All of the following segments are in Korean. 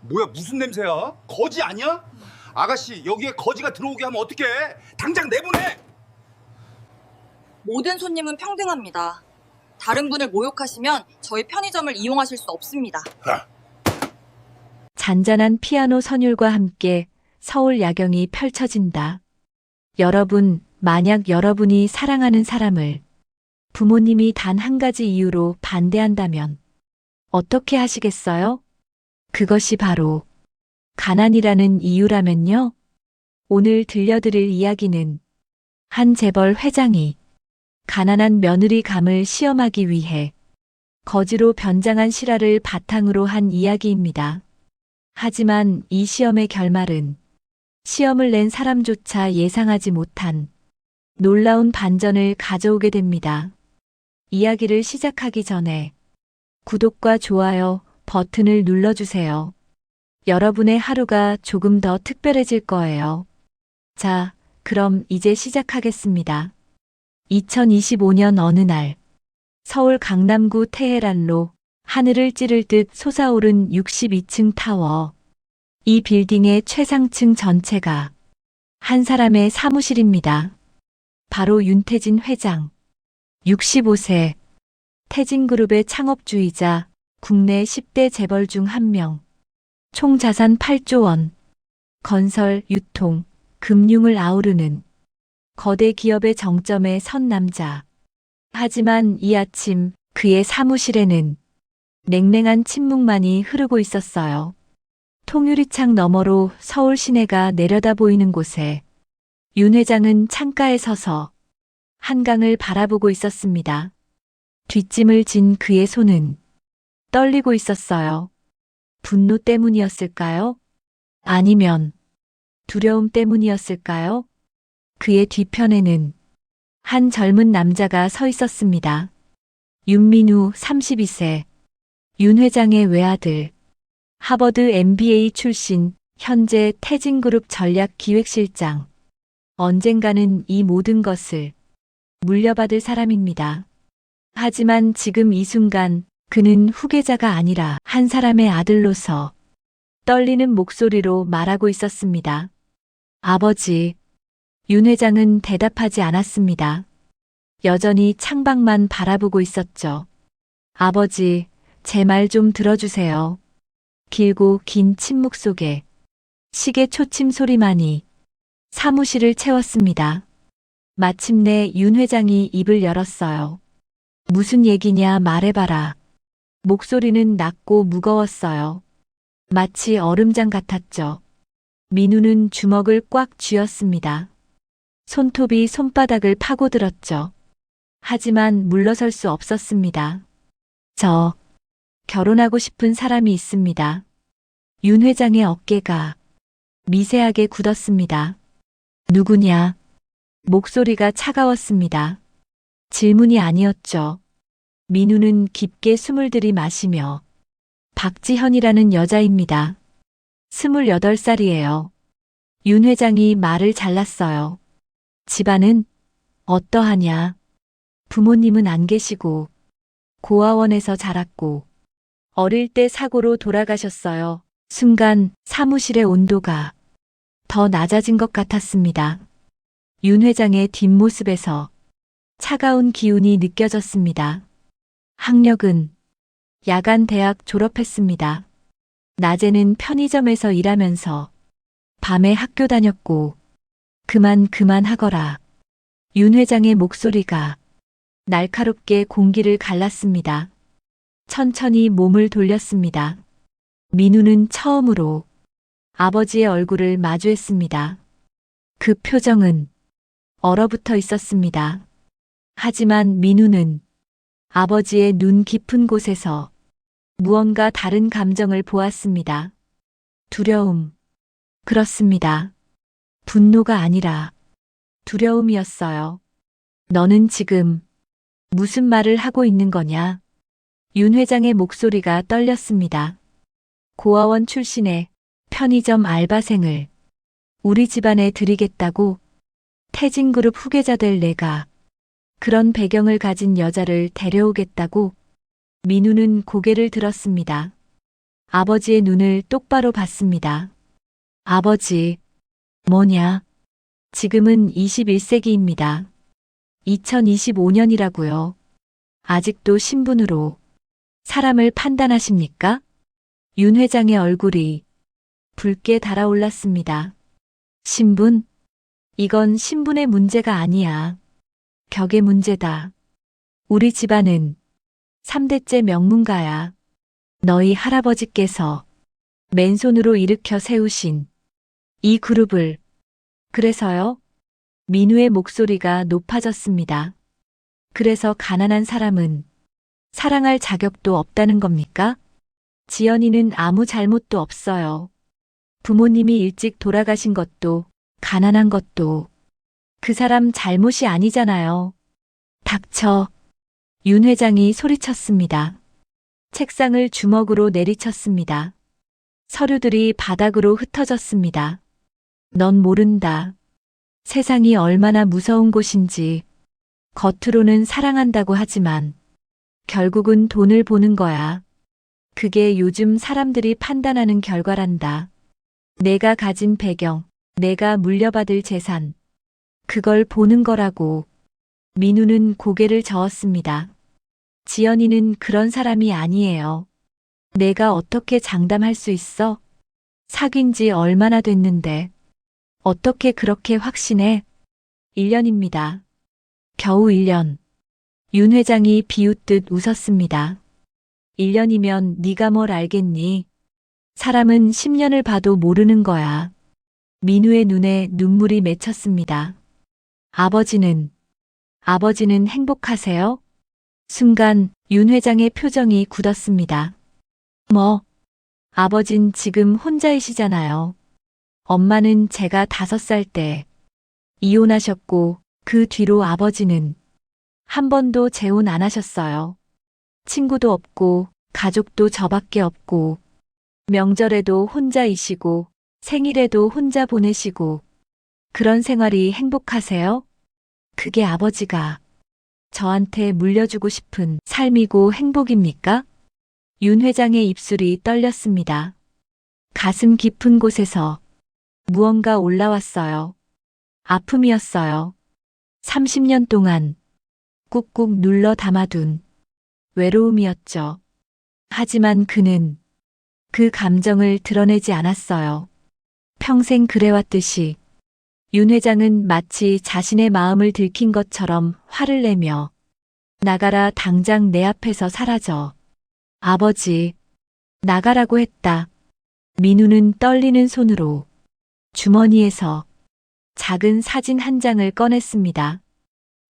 뭐야, 무슨 냄새야? 거지 아니야? 아가씨, 여기에 거지가 들어오게 하면 어떡해? 당장 내보내! 모든 손님은 평등합니다. 다른 분을 모욕하시면 저희 편의점을 이용하실 수 없습니다. 잔잔한 피아노 선율과 함께 서울 야경이 펼쳐진다. 여러분, 만약 여러분이 사랑하는 사람을 부모님이 단 한 가지 이유로 반대한다면 어떻게 하시겠어요? 그것이 바로 가난이라는 이유라면요. 오늘 들려드릴 이야기는 한 재벌 회장이 가난한 며느리 감을 시험하기 위해 거지로 변장한 실화를 바탕으로 한 이야기입니다. 하지만 이 시험의 결말은 시험을 낸 사람조차 예상하지 못한 놀라운 반전을 가져오게 됩니다. 이야기를 시작하기 전에 구독과 좋아요 버튼을 눌러주세요. 여러분의 하루가 조금 더 특별해질 거예요. 자, 그럼 이제 시작하겠습니다. 2025년 어느 날 서울 강남구 테헤란로 하늘을 찌를 듯 솟아오른 62층 타워. 이 빌딩의 최상층 전체가 한 사람의 사무실입니다. 바로 윤태진 회장. 65세. 태진그룹의 창업주이자 국내 10대 재벌 중 한 명. 총 자산 8조 원. 건설, 유통, 금융을 아우르는 거대 기업의 정점에 선 남자. 하지만 이 아침 그의 사무실에는 냉랭한 침묵만이 흐르고 있었어요. 통유리창 너머로 서울 시내가 내려다 보이는 곳에 윤 회장은 창가에 서서 한강을 바라보고 있었습니다. 뒷짐을 진 그의 손은 떨리고 있었어요. 분노 때문이었을까요? 아니면 두려움 때문이었을까요? 그의 뒤편에는 한 젊은 남자가 서 있었습니다. 윤민우 32세. 윤 회장의 외아들. 하버드 MBA 출신, 현재 태진그룹 전략기획실장. 언젠가는 이 모든 것을 물려받을 사람입니다. 하지만 지금 이 순간 그는 후계자가 아니라 한 사람의 아들로서 떨리는 목소리로 말하고 있었습니다. 아버지. 윤 회장은 대답하지 않았습니다. 여전히 창밖만 바라보고 있었죠. 아버지, 제 말 좀 들어주세요. 길고 긴 침묵 속에 시계 초침 소리만이 사무실을 채웠습니다. 마침내 윤 회장이 입을 열었어요. 무슨 얘기냐 말해봐라. 목소리는 낮고 무거웠어요. 마치 얼음장 같았죠. 민우는 주먹을 꽉 쥐었습니다. 손톱이 손바닥을 파고들었죠. 하지만 물러설 수 없었습니다. 저 결혼하고 싶은 사람이 있습니다. 윤 회장의 어깨가 미세하게 굳었습니다. 누구냐? 목소리가 차가웠습니다. 질문이 아니었죠. 민우는 깊게 숨을 들이마시며 박지현이라는 여자입니다. 28살이에요. 윤 회장이 말을 잘랐어요. 집안은 어떠하냐? 부모님은 안 계시고 고아원에서 자랐고 어릴 때 사고로 돌아가셨어요. 순간 사무실의 온도가 더 낮아진 것 같았습니다. 윤 회장의 뒷모습에서 차가운 기운이 느껴졌습니다. 학력은 야간 대학 졸업했습니다. 낮에는 편의점에서 일하면서 밤에 학교 다녔고 그만하거라. 윤 회장의 목소리가 날카롭게 공기를 갈랐습니다. 천천히 몸을 돌렸습니다. 민우는 처음으로 아버지의 얼굴을 마주했습니다. 그 표정은 얼어붙어 있었습니다. 하지만 민우는 아버지의 눈 깊은 곳에서 무언가 다른 감정을 보았습니다. 두려움. 그렇습니다. 분노가 아니라 두려움이었어요. 너는 지금 무슨 말을 하고 있는 거냐? 윤 회장의 목소리가 떨렸습니다. 고아원 출신의 편의점 알바생을 우리 집안에 들이겠다고? 태진그룹 후계자 될 내가 그런 배경을 가진 여자를 데려오겠다고? 민우는 고개를 들었습니다. 아버지의 눈을 똑바로 봤습니다. 아버지, 뭐냐? 지금은 21세기입니다. 2025년이라고요. 아직도 신분으로 사람을 판단하십니까? 윤 회장의 얼굴이 붉게 달아올랐습니다. 신분? 이건 신분의 문제가 아니야. 격의 문제다. 우리 집안은 3대째 명문가야. 너희 할아버지께서 맨손으로 일으켜 세우신 이 그룹을. 그래서요? 민우의 목소리가 높아졌습니다. 그래서 가난한 사람은 사랑할 자격도 없다는 겁니까? 지연이는 아무 잘못도 없어요. 부모님이 일찍 돌아가신 것도 가난한 것도 그 사람 잘못이 아니잖아요. 닥쳐. 윤 회장이 소리쳤습니다. 책상을 주먹으로 내리쳤습니다. 서류들이 바닥으로 흩어졌습니다. 넌 모른다. 세상이 얼마나 무서운 곳인지. 겉으로는 사랑한다고 하지만 결국은 돈을 보는 거야. 그게 요즘 사람들이 판단하는 결과란다. 내가 가진 배경, 내가 물려받을 재산. 그걸 보는 거라고. 민우는 고개를 저었습니다. 지연이는 그런 사람이 아니에요. 내가 어떻게 장담할 수 있어? 사귄 지 얼마나 됐는데. 어떻게 그렇게 확신해? 1년입니다. 겨우 1년. 윤 회장이 비웃듯 웃었습니다. 1년이면 네가 뭘 알겠니? 사람은 10년을 봐도 모르는 거야. 민우의 눈에 눈물이 맺혔습니다. 아버지는 행복하세요? 순간 윤 회장의 표정이 굳었습니다. 뭐? 아버진 지금 혼자이시잖아요. 엄마는 제가 5살 때 이혼하셨고 그 뒤로 아버지는 한 번도 재혼 안 하셨어요. 친구도 없고 가족도 저밖에 없고 명절에도 혼자이시고 생일에도 혼자 보내시고 그런 생활이 행복하세요? 그게 아버지가 저한테 물려주고 싶은 삶이고 행복입니까? 윤 회장의 입술이 떨렸습니다. 가슴 깊은 곳에서 무언가 올라왔어요. 아픔이었어요. 30년 동안 꾹꾹 눌러 담아둔 외로움이었죠. 하지만 그는 그 감정을 드러내지 않았어요. 평생 그래왔듯이 윤 회장은 마치 자신의 마음을 들킨 것처럼 화를 내며 나가라, 당장 내 앞에서 사라져. 아버지, 나가라고 했다. 민우는 떨리는 손으로 주머니에서 작은 사진 한 장을 꺼냈습니다.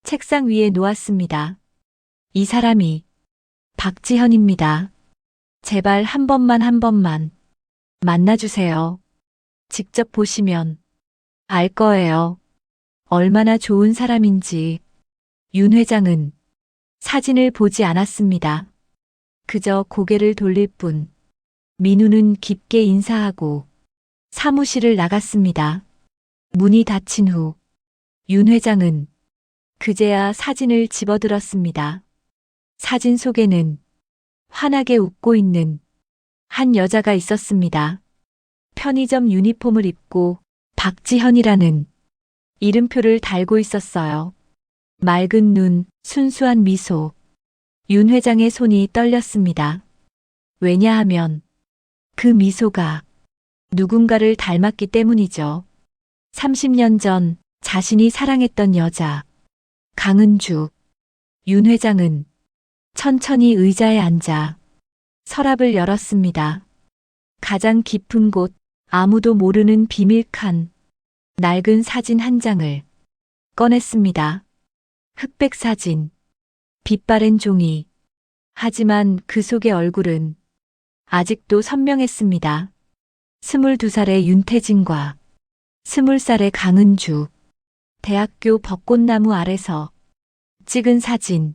책상 위에 놓았습니다. 이 사람이 박지현입니다. 제발 한 번만 만나주세요. 직접 보시면 알 거예요. 얼마나 좋은 사람인지. 윤 회장은 사진을 보지 않았습니다. 그저 고개를 돌릴 뿐. 민우는 깊게 인사하고 사무실을 나갔습니다. 문이 닫힌 후 윤 회장은 그제야 사진을 집어들었습니다. 사진 속에는 환하게 웃고 있는 한 여자가 있었습니다. 편의점 유니폼을 입고 박지현이라는 이름표를 달고 있었어요. 맑은 눈, 순수한 미소. 윤 회장의 손이 떨렸습니다. 왜냐하면 그 미소가 누군가를 닮았기 때문이죠. 30년 전 자신이 사랑했던 여자, 강은주. 윤 회장은 천천히 의자에 앉아 서랍을 열었습니다. 가장 깊은 곳, 아무도 모르는 비밀 칸, 낡은 사진 한 장을 꺼냈습니다. 흑백 사진, 빛바랜 종이. 하지만 그 속의 얼굴은 아직도 선명했습니다. 22살의 윤태진과 20살의 강은주. 대학교 벚꽃나무 아래서 찍은 사진.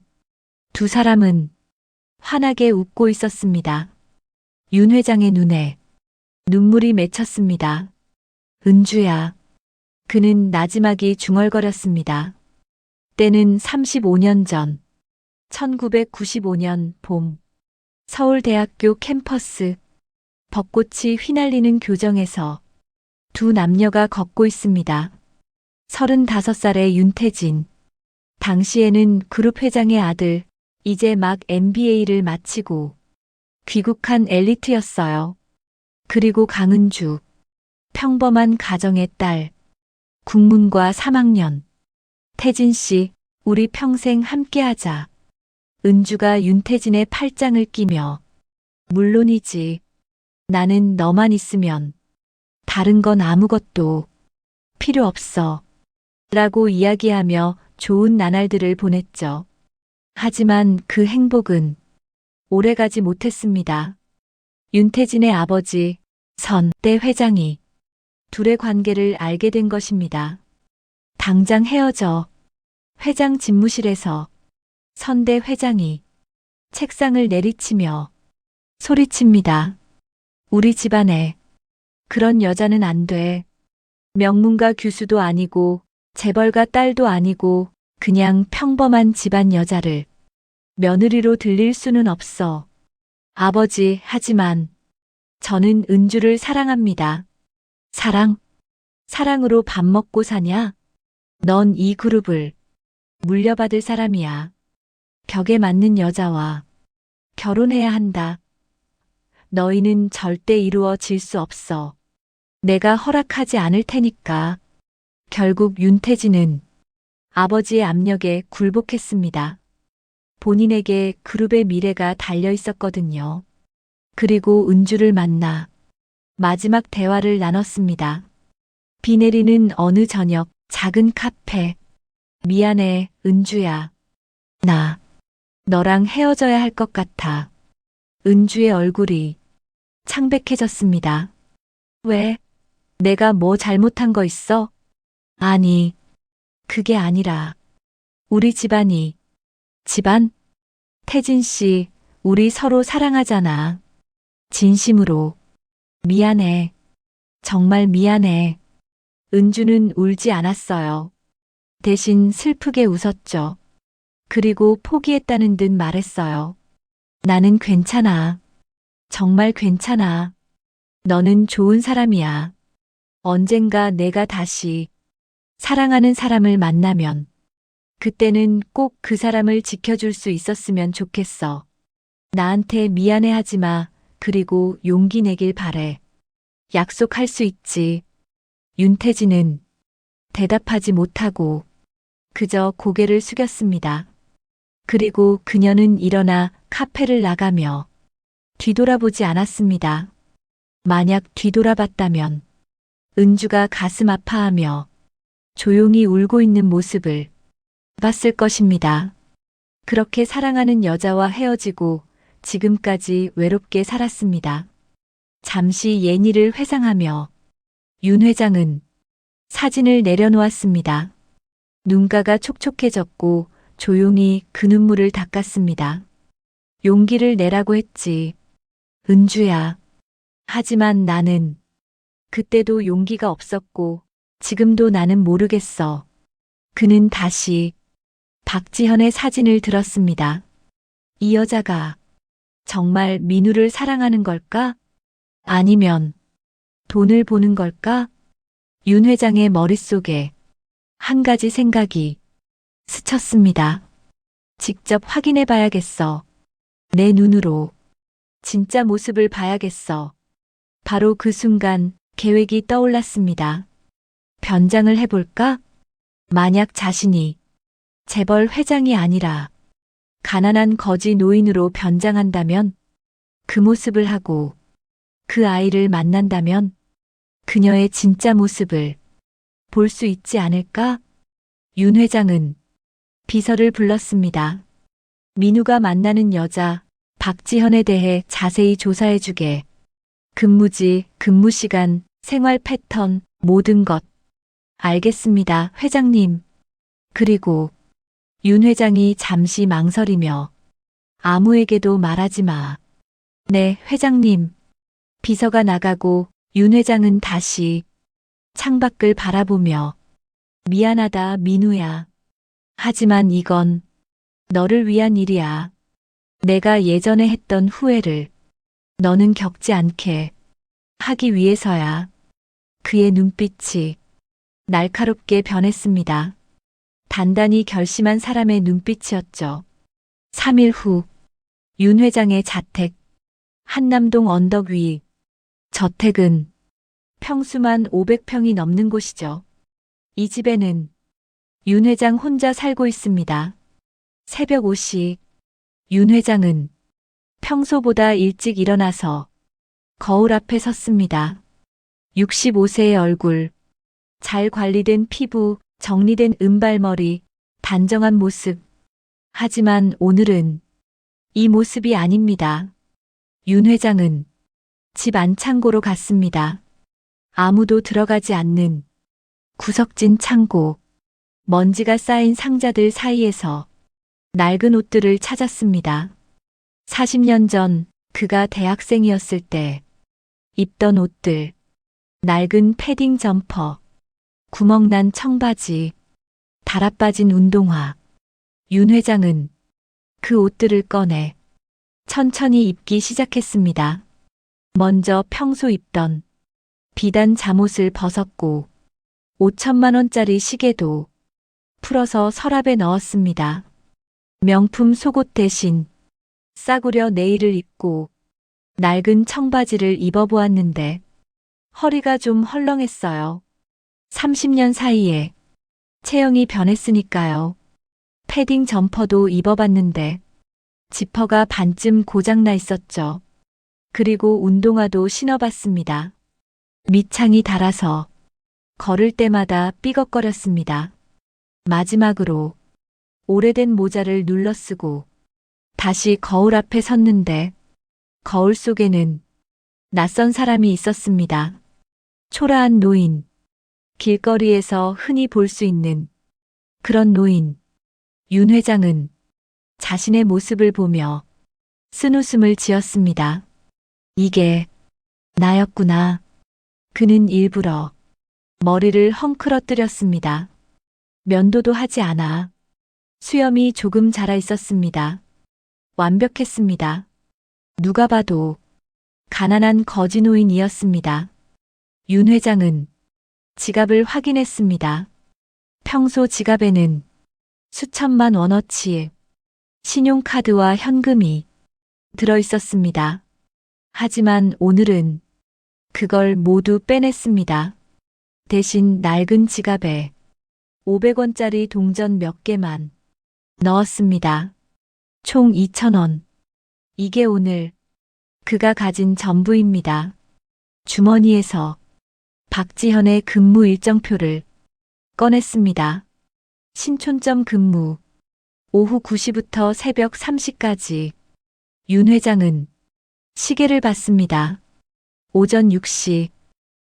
두 사람은 환하게 웃고 있었습니다. 윤 회장의 눈에 눈물이 맺혔습니다. 은주야. 그는 나지막이 중얼거렸습니다. 때는 35년 전, 1995년 봄, 서울대학교 캠퍼스. 벚꽃이 휘날리는 교정에서 두 남녀가 걷고 있습니다. 35살의 윤태진. 당시에는 그룹 회장의 아들, 이제 막 MBA를 마치고 귀국한 엘리트였어요. 그리고 강은주. 평범한 가정의 딸. 국문과 3학년. 태진 씨, 우리 평생 함께하자. 은주가 윤태진의 팔짱을 끼며 물론이지. 나는 너만 있으면 다른 건 아무것도 필요 없어. 라고 이야기하며 좋은 나날들을 보냈죠. 하지만 그 행복은 오래가지 못했습니다. 윤태진의 아버지, 대 회장이 둘의 관계를 알게 된 것입니다. 당장 헤어져. 회장 집무실에서 대 회장이 책상을 내리치며 소리칩니다. 우리 집안에 그런 여자는 안 돼. 명문가 교수도 아니고 재벌가 딸도 아니고 그냥 평범한 집안 여자를 며느리로 들릴 수는 없어. 아버지, 하지만 저는 은주를 사랑합니다. 사랑? 사랑으로 밥 먹고 사냐? 넌 이 그룹을 물려받을 사람이야. 벽에 맞는 여자와 결혼해야 한다. 너희는 절대 이루어질 수 없어. 내가 허락하지 않을 테니까. 결국 윤태진은 아버지의 압력에 굴복했습니다. 본인에게 그룹의 미래가 달려 있었거든요. 그리고 은주를 만나 마지막 대화를 나눴습니다. 비 내리는 어느 저녁 작은 카페. 미안해, 은주야. 나 너랑 헤어져야 할 것 같아. 은주의 얼굴이 창백해졌습니다. 왜? 내가 뭐 잘못한 거 있어? 아니, 그게 아니라 우리 집안이 집안? 태진 씨, 우리 서로 사랑하잖아. 진심으로. 미안해. 정말 미안해. 은주는 울지 않았어요. 대신 슬프게 웃었죠. 그리고 포기했다는 듯 말했어요. 나는 괜찮아. 정말 괜찮아. 너는 좋은 사람이야. 언젠가 내가 다시 사랑하는 사람을 만나면 그때는 꼭 그 사람을 지켜줄 수 있었으면 좋겠어. 나한테 미안해하지 마. 그리고 용기 내길 바래. 약속할 수 있지. 윤태진은 대답하지 못하고 그저 고개를 숙였습니다. 그리고 그녀는 일어나 카페를 나가며 뒤돌아보지 않았습니다. 만약 뒤돌아봤다면 은주가 가슴 아파하며 조용히 울고 있는 모습을 봤을 것입니다. 그렇게 사랑하는 여자와 헤어지고 지금까지 외롭게 살았습니다. 잠시 예니를 회상하며 윤 회장은 사진을 내려놓았습니다. 눈가가 촉촉해졌고 조용히 그 눈물을 닦았습니다. 용기를 내라고 했지. 은주야. 하지만 나는 그때도 용기가 없었고 지금도 나는 모르겠어. 그는 다시 박지현의 사진을 들었습니다. 이 여자가 정말 민우를 사랑하는 걸까? 아니면 돈을 보는 걸까? 윤 회장의 머릿속에 한 가지 생각이 스쳤습니다. 직접 확인해 봐야겠어. 내 눈으로 진짜 모습을 봐야겠어. 바로 그 순간 계획이 떠올랐습니다. 변장을 해볼까? 만약 자신이 재벌 회장이 아니라 가난한 거지 노인으로 변장한다면, 그 모습을 하고 그 아이를 만난다면 그녀의 진짜 모습을 볼 수 있지 않을까? 윤 회장은 비서를 불렀습니다. 민우가 만나는 여자 박지현에 대해 자세히 조사해주게. 근무지, 근무시간, 생활 패턴, 모든 것. 알겠습니다, 회장님. 그리고 윤 회장이 잠시 망설이며 아무에게도 말하지 마. 네, 회장님. 비서가 나가고 윤 회장은 다시 창밖을 바라보며 미안하다, 민우야. 하지만 이건 너를 위한 일이야. 내가 예전에 했던 후회를 너는 겪지 않게 하기 위해서야. 그의 눈빛이 날카롭게 변했습니다. 단단히 결심한 사람의 눈빛이었죠. 3일 후, 윤 회장의 자택, 한남동 언덕 위. 저택은 평수만 500평이 넘는 곳이죠. 이 집에는 윤 회장 혼자 살고 있습니다. 새벽 5시, 윤 회장은 평소보다 일찍 일어나서 거울 앞에 섰습니다. 65세의 얼굴, 잘 관리된 피부, 정리된 은발머리, 단정한 모습. 하지만 오늘은 이 모습이 아닙니다. 윤 회장은 집 안창고로 갔습니다. 아무도 들어가지 않는 구석진 창고, 먼지가 쌓인 상자들 사이에서 낡은 옷들을 찾았습니다. 40년 전 그가 대학생이었을 때 입던 옷들, 낡은 패딩 점퍼, 구멍난 청바지, 달아빠진 운동화. 윤 회장은 그 옷들을 꺼내 천천히 입기 시작했습니다. 먼저 평소 입던 비단 잠옷을 벗었고 5천만 원짜리 시계도 풀어서 서랍에 넣었습니다. 명품 속옷 대신 싸구려 네일을 입고 낡은 청바지를 입어보았는데 허리가 좀 헐렁했어요. 30년 사이에 체형이 변했으니까요. 패딩 점퍼도 입어봤는데 지퍼가 반쯤 고장나 있었죠. 그리고 운동화도 신어봤습니다. 밑창이 닳아서 걸을 때마다 삐걱거렸습니다. 마지막으로 오래된 모자를 눌러 쓰고 다시 거울 앞에 섰는데 거울 속에는 낯선 사람이 있었습니다. 초라한 노인, 길거리에서 흔히 볼 수 있는 그런 노인. 윤 회장은 자신의 모습을 보며 쓴웃음을 지었습니다. 이게 나였구나. 그는 일부러 머리를 헝클어뜨렸습니다. 면도도 하지 않아 수염이 조금 자라 있었습니다. 완벽했습니다. 누가 봐도 가난한 거지노인이었습니다. 윤 회장은 지갑을 확인했습니다. 평소 지갑에는 수천만 원어치의 신용카드와 현금이 들어 있었습니다. 하지만 오늘은 그걸 모두 빼냈습니다. 대신 낡은 지갑에 500원짜리 동전 몇 개만 넣었습니다. 총 2,000원. 이게 오늘 그가 가진 전부입니다. 주머니에서 박지현의 근무 일정표를 꺼냈습니다. 신촌점 근무. 오후 9시부터 새벽 3시까지. 윤 회장은 시계를 봤습니다. 오전 6시.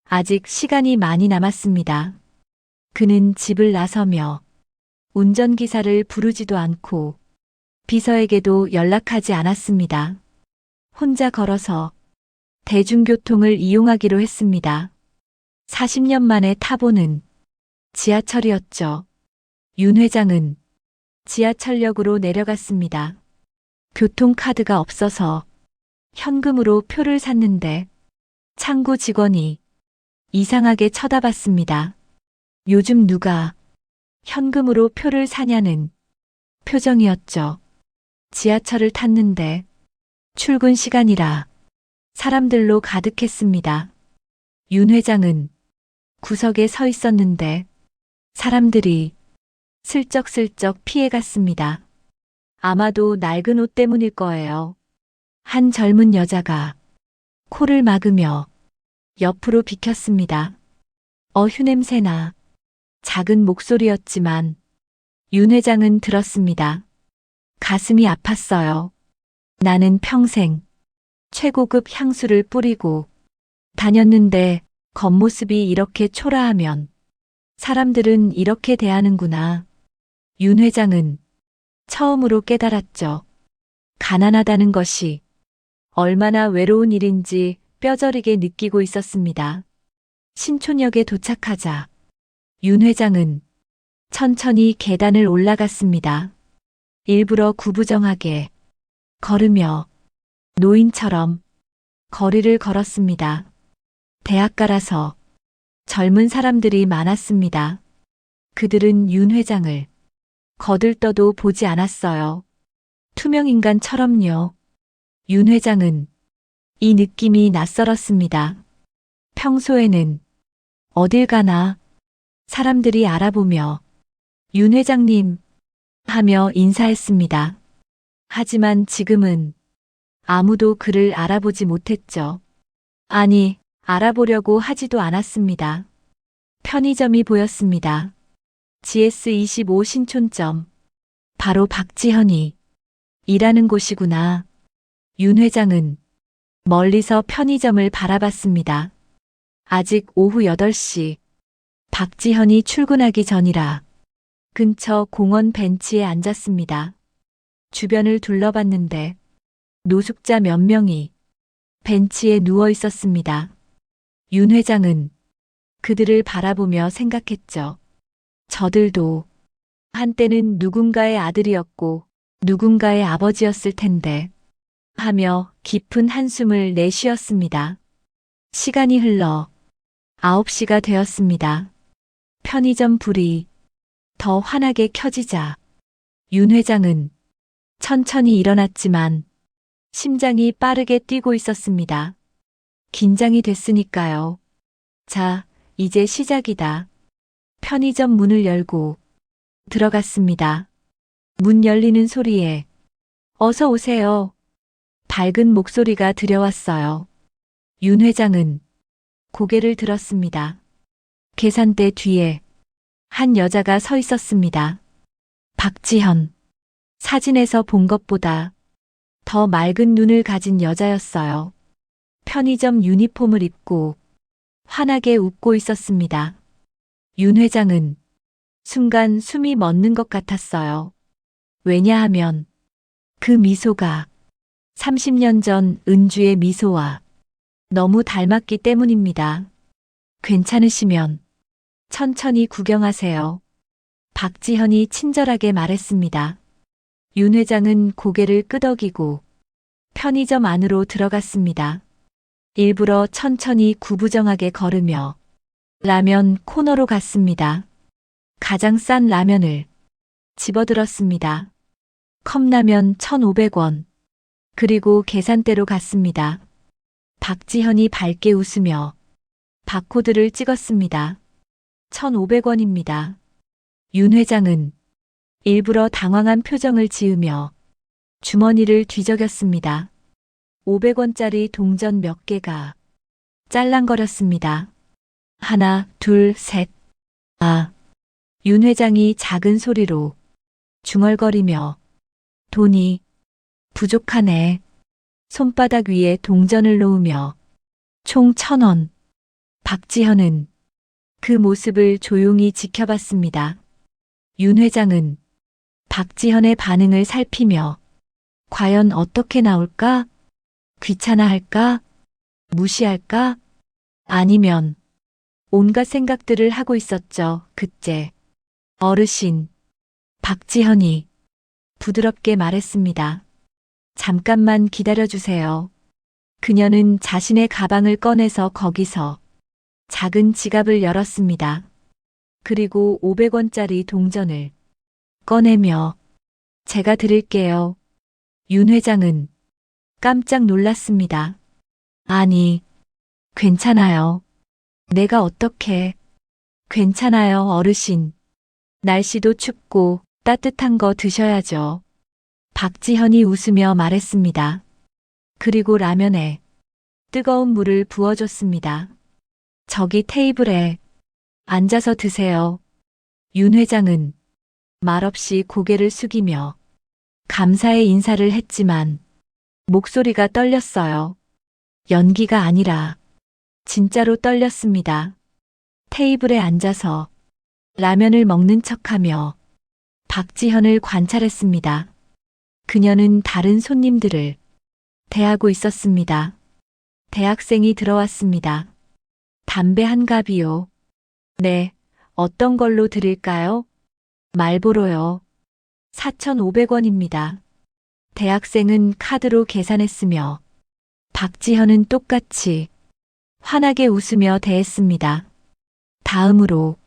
아직 시간이 많이 남았습니다. 그는 집을 나서며 운전기사를 부르지도 않고 비서에게도 연락하지 않았습니다. 혼자 걸어서 대중교통을 이용하기로 했습니다. 40년 만에 타보는 지하철이었죠. 윤 회장은 지하철역으로 내려갔습니다. 교통카드가 없어서 현금으로 표를 샀는데 창구 직원이 이상하게 쳐다봤습니다. 요즘 누가 현금으로 표를 사냐는 표정이었죠. 지하철을 탔는데 출근 시간이라 사람들로 가득했습니다. 윤 회장은 구석에 서 있었는데 사람들이 슬쩍슬쩍 피해갔습니다. 아마도 낡은 옷 때문일 거예요. 한 젊은 여자가 코를 막으며 옆으로 비켰습니다. 휴냄새나. 작은 목소리였지만 윤 회장은 들었습니다. 가슴이 아팠어요. 나는 평생 최고급 향수를 뿌리고 다녔는데 겉모습이 이렇게 초라하면 사람들은 이렇게 대하는구나. 윤 회장은 처음으로 깨달았죠. 가난하다는 것이 얼마나 외로운 일인지 뼈저리게 느끼고 있었습니다. 신촌역에 도착하자 윤 회장은 천천히 계단을 올라갔습니다. 일부러 구부정하게 걸으며 노인처럼 거리를 걸었습니다. 대학가라서 젊은 사람들이 많았습니다. 그들은 윤 회장을 거들떠도 보지 않았어요. 투명인간처럼요. 윤 회장은 이 느낌이 낯설었습니다. 평소에는 어딜 가나 사람들이 알아보며 윤 회장님 하며 인사했습니다. 하지만 지금은 아무도 그를 알아보지 못했죠. 아니, 알아보려고 하지도 않았습니다. 편의점이 보였습니다. GS25 신촌점. 바로 박지현이 일하는 곳이구나. 윤 회장은 멀리서 편의점을 바라봤습니다. 아직 오후 8시. 박지현이 출근하기 전이라 근처 공원 벤치에 앉았습니다. 주변을 둘러봤는데 노숙자 몇 명이 벤치에 누워 있었습니다. 윤 회장은 그들을 바라보며 생각했죠. 저들도 한때는 누군가의 아들이었고 누군가의 아버지였을 텐데 하며 깊은 한숨을 내쉬었습니다. 시간이 흘러 9시가 되었습니다. 편의점 불이 더 환하게 켜지자 윤 회장은 천천히 일어났지만 심장이 빠르게 뛰고 있었습니다. 긴장이 됐으니까요. 자, 이제 시작이다. 편의점 문을 열고 들어갔습니다. 문 열리는 소리에 어서 오세요. 밝은 목소리가 들려왔어요. 윤 회장은 고개를 들었습니다. 계산대 뒤에 한 여자가 서 있었습니다. 박지현. 사진에서 본 것보다 더 맑은 눈을 가진 여자였어요. 편의점 유니폼을 입고 환하게 웃고 있었습니다. 윤 회장은 순간 숨이 멎는 것 같았어요. 왜냐하면 그 미소가 30년 전 은주의 미소와 너무 닮았기 때문입니다. 괜찮으시면 천천히 구경하세요. 박지현이 친절하게 말했습니다. 윤 회장은 고개를 끄덕이고 편의점 안으로 들어갔습니다. 일부러 천천히 구부정하게 걸으며 라면 코너로 갔습니다. 가장 싼 라면을 집어들었습니다. 컵라면 1,500원. 그리고 계산대로 갔습니다. 박지현이 밝게 웃으며 바코드를 찍었습니다. 1,500원입니다. 윤 회장은 일부러 당황한 표정을 지으며 주머니를 뒤적였습니다. 500원짜리 동전 몇 개가 짤랑거렸습니다. 하나, 둘, 셋. 아. 윤 회장이 작은 소리로 중얼거리며 돈이 부족하네. 손바닥 위에 동전을 놓으며 총 1,000원. 박지현은 그 모습을 조용히 지켜봤습니다. 윤 회장은 박지현의 반응을 살피며 과연 어떻게 나올까? 귀찮아할까? 무시할까? 아니면 온갖 생각들을 하고 있었죠. 그때 어르신 박지현이 부드럽게 말했습니다. 잠깐만 기다려주세요. 그녀는 자신의 가방을 꺼내서 거기서 작은 지갑을 열었습니다. 그리고 500원짜리 동전을 꺼내며 제가 드릴게요. 윤 회장은 깜짝 놀랐습니다. 아니, 괜찮아요. 내가 어떻게? 괜찮아요, 어르신. 날씨도 춥고 따뜻한 거 드셔야죠. 박지현이 웃으며 말했습니다. 그리고 라면에 뜨거운 물을 부어줬습니다. 저기 테이블에 앉아서 드세요. 윤 회장은 말없이 고개를 숙이며 감사의 인사를 했지만 목소리가 떨렸어요. 연기가 아니라 진짜로 떨렸습니다. 테이블에 앉아서 라면을 먹는 척하며 박지현을 관찰했습니다. 그녀는 다른 손님들을 대하고 있었습니다. 대학생이 들어왔습니다. 담배 한 갑이요. 네, 어떤 걸로 드릴까요? 말보로요. 4,500원입니다. 대학생은 카드로 계산했으며 박지현은 똑같이 환하게 웃으며 대했습니다. 다음으로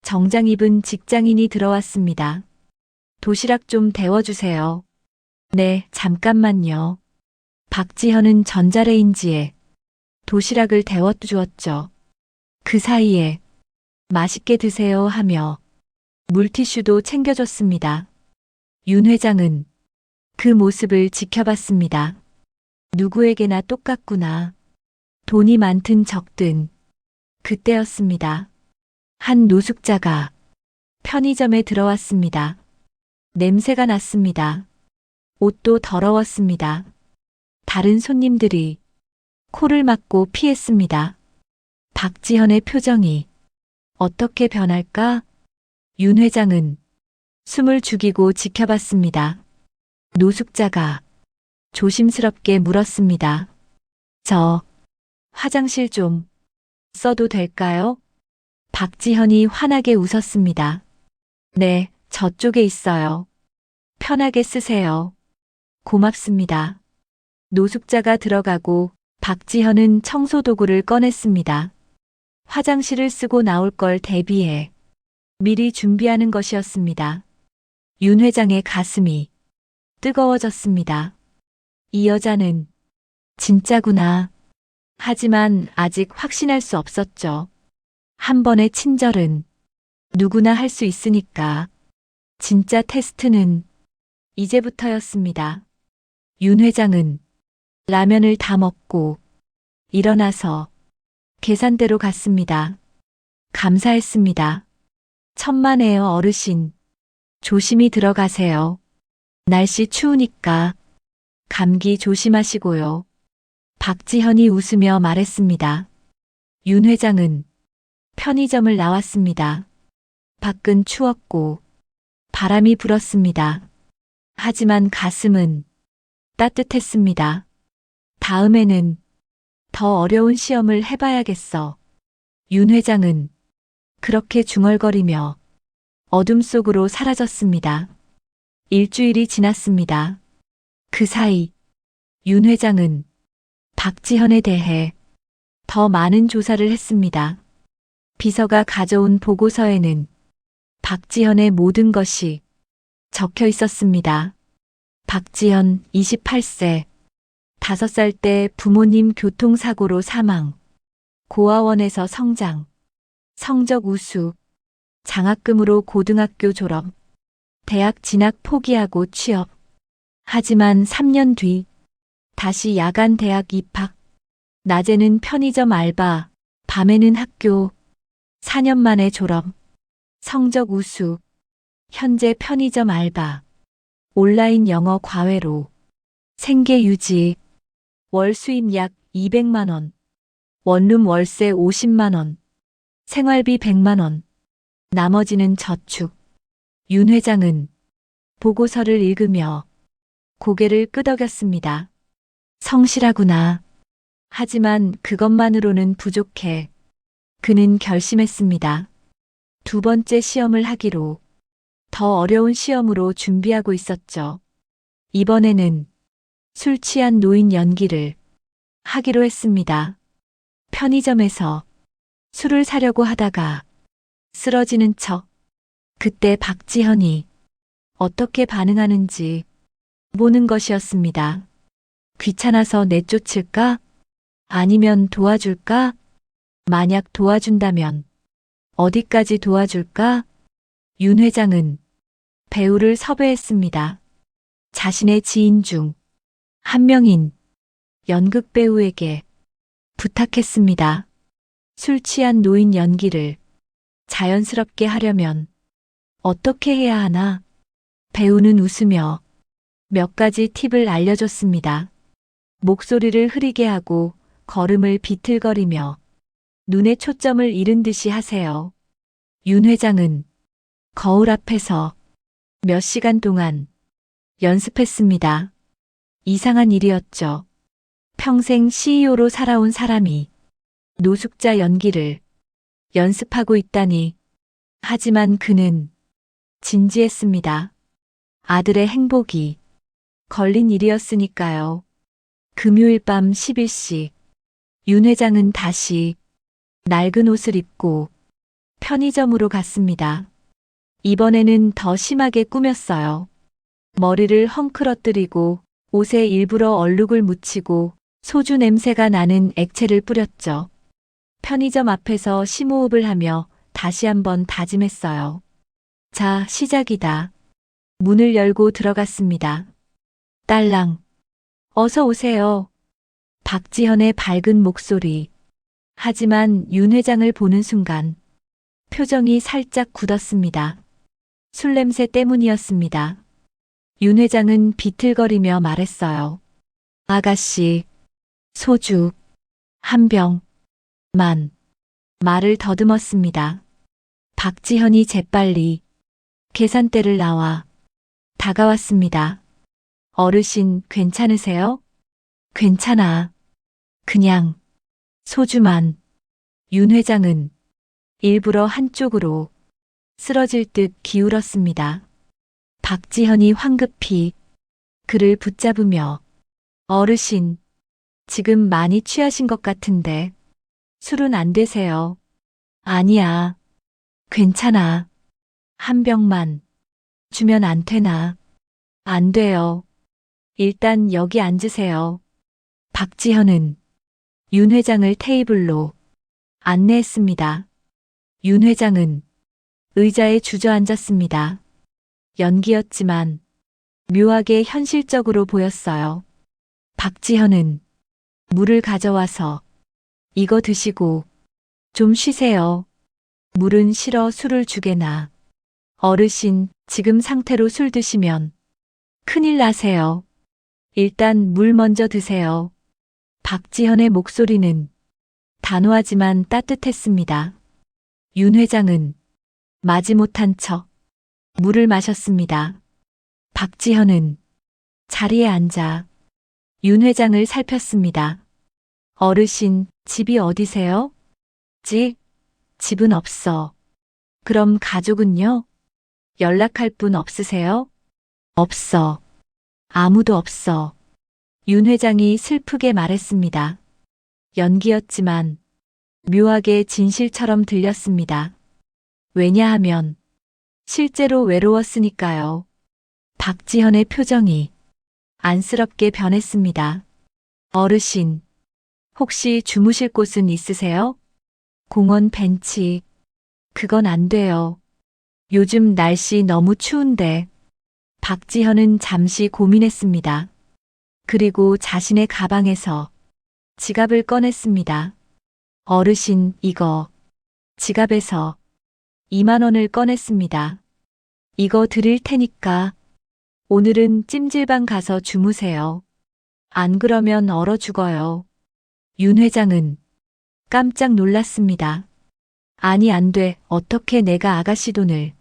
정장 입은 직장인이 들어왔습니다. 도시락 좀 데워주세요. 네, 잠깐만요. 박지현은 전자레인지에 도시락을 데워주었죠. 그 사이에 맛있게 드세요 하며 물티슈도 챙겨줬습니다. 윤 회장은 그 모습을 지켜봤습니다. 누구에게나 똑같구나. 돈이 많든 적든 그때였습니다. 한 노숙자가 편의점에 들어왔습니다. 냄새가 났습니다. 옷도 더러웠습니다. 다른 손님들이 코를 막고 피했습니다. 박지현의 표정이 어떻게 변할까? 윤 회장은 숨을 죽이고 지켜봤습니다. 노숙자가 조심스럽게 물었습니다. 저 화장실 좀 써도 될까요? 박지현이 환하게 웃었습니다. 네, 저쪽에 있어요. 편하게 쓰세요. 고맙습니다. 노숙자가 들어가고 박지현은 청소도구를 꺼냈습니다. 화장실을 쓰고 나올 걸 대비해 미리 준비하는 것이었습니다. 윤 회장의 가슴이 뜨거워졌습니다. 이 여자는 진짜구나. 하지만 아직 확신할 수 없었죠. 한 번의 친절은 누구나 할 수 있으니까. 진짜 테스트는 이제부터였습니다. 윤 회장은 라면을 다 먹고 일어나서 계산대로 갔습니다. 감사했습니다. 천만에요, 어르신. 조심히 들어가세요. 날씨 추우니까 감기 조심하시고요. 박지현이 웃으며 말했습니다. 윤 회장은 편의점을 나왔습니다. 밖은 추웠고 바람이 불었습니다. 하지만 가슴은 따뜻했습니다. 다음에는 더 어려운 시험을 해봐야겠어. 윤 회장은 그렇게 중얼거리며 어둠 속으로 사라졌습니다. 일주일이 지났습니다. 그 사이 윤 회장은 박지현에 대해 더 많은 조사를 했습니다. 비서가 가져온 보고서에는 박지현의 모든 것이 적혀 있었습니다. 박지현 28세, 5살 때 부모님 교통사고로 사망, 고아원에서 성장, 성적 우수, 장학금으로 고등학교 졸업, 대학 진학 포기하고 취업. 하지만 3년 뒤 다시 야간 대학 입학, 낮에는 편의점 알바, 밤에는 학교, 4년 만에 졸업, 성적 우수, 현재 편의점 알바, 온라인 영어 과외로, 생계 유지, 월 수입 약 200만 원, 원룸 월세 50만 원, 생활비 100만 원, 나머지는 저축. 윤 회장은 보고서를 읽으며 고개를 끄덕였습니다. 성실하구나. 하지만 그것만으로는 부족해. 그는 결심했습니다. 두 번째 시험을 하기로, 더 어려운 시험으로 준비하고 있었죠. 이번에는 술 취한 노인 연기를 하기로 했습니다. 편의점에서 술을 사려고 하다가 쓰러지는 척. 그때 박지현이 어떻게 반응하는지 보는 것이었습니다. 귀찮아서 내쫓을까? 아니면 도와줄까? 만약 도와준다면 어디까지 도와줄까? 윤 회장은 배우를 섭외했습니다. 자신의 지인 중 한 명인 연극 배우에게 부탁했습니다. 술 취한 노인 연기를 자연스럽게 하려면 어떻게 해야 하나? 배우는 웃으며 몇 가지 팁을 알려줬습니다. 목소리를 흐리게 하고 걸음을 비틀거리며 눈에 초점을 잃은 듯이 하세요. 윤 회장은 거울 앞에서 몇 시간 동안 연습했습니다. 이상한 일이었죠. 평생 CEO로 살아온 사람이 노숙자 연기를 연습하고 있다니. 하지만 그는 진지했습니다. 아들의 행복이 걸린 일이었으니까요. 금요일 밤 11시 윤 회장은 다시 낡은 옷을 입고 편의점으로 갔습니다. 이번에는 더 심하게 꾸몄어요. 머리를 헝클어뜨리고 옷에 일부러 얼룩을 묻히고 소주 냄새가 나는 액체를 뿌렸죠. 편의점 앞에서 심호흡을 하며 다시 한번 다짐했어요. 자, 시작이다. 문을 열고 들어갔습니다. 딸랑. 어서 오세요. 박지현의 밝은 목소리. 하지만 윤 회장을 보는 순간 표정이 살짝 굳었습니다. 술 냄새 때문이었습니다. 윤 회장은 비틀거리며 말했어요. 아가씨, 소주, 한 병만. 말을 더듬었습니다. 박지현이 재빨리 계산대를 나와 다가왔습니다. 어르신, 괜찮으세요? 괜찮아. 그냥 소주만. 윤 회장은 일부러 한쪽으로 쓰러질 듯 기울었습니다. 박지현이 황급히 그를 붙잡으며 어르신, 지금 많이 취하신 것 같은데 술은 안 되세요? 아니야. 괜찮아. 한 병만 주면 안 되나? 안 돼요. 일단 여기 앉으세요. 박지현은 윤 회장을 테이블로 안내했습니다. 윤 회장은 의자에 주저앉았습니다. 연기였지만 묘하게 현실적으로 보였어요. 박지현은 물을 가져와서 이거 드시고 좀 쉬세요. 물은 싫어 술을 주게나. 어르신, 지금 상태로 술 드시면 큰일 나세요. 일단 물 먼저 드세요. 박지현의 목소리는 단호하지만 따뜻했습니다. 윤 회장은 마지못한 척 물을 마셨습니다. 박지현은 자리에 앉아 윤 회장을 살폈습니다. 어르신, 집이 어디세요? 집은 없어. 그럼 가족은요? 연락할 분 없으세요? 없어. 아무도 없어. 윤 회장이 슬프게 말했습니다. 연기였지만 묘하게 진실처럼 들렸습니다. 왜냐하면 실제로 외로웠으니까요. 박지현의 표정이 안쓰럽게 변했습니다. 어르신, 혹시 주무실 곳은 있으세요? 공원 벤치. 그건 안 돼요. 요즘 날씨 너무 추운데. 박지현은 잠시 고민했습니다. 그리고 자신의 가방에서 지갑을 꺼냈습니다. 어르신, 이거. 지갑에서 2만 원을 꺼냈습니다. 이거 드릴 테니까 오늘은 찜질방 가서 주무세요. 안 그러면 얼어 죽어요. 윤 회장은 깜짝 놀랐습니다. 아니, 안 돼. 어떻게 내가 아가씨 돈을.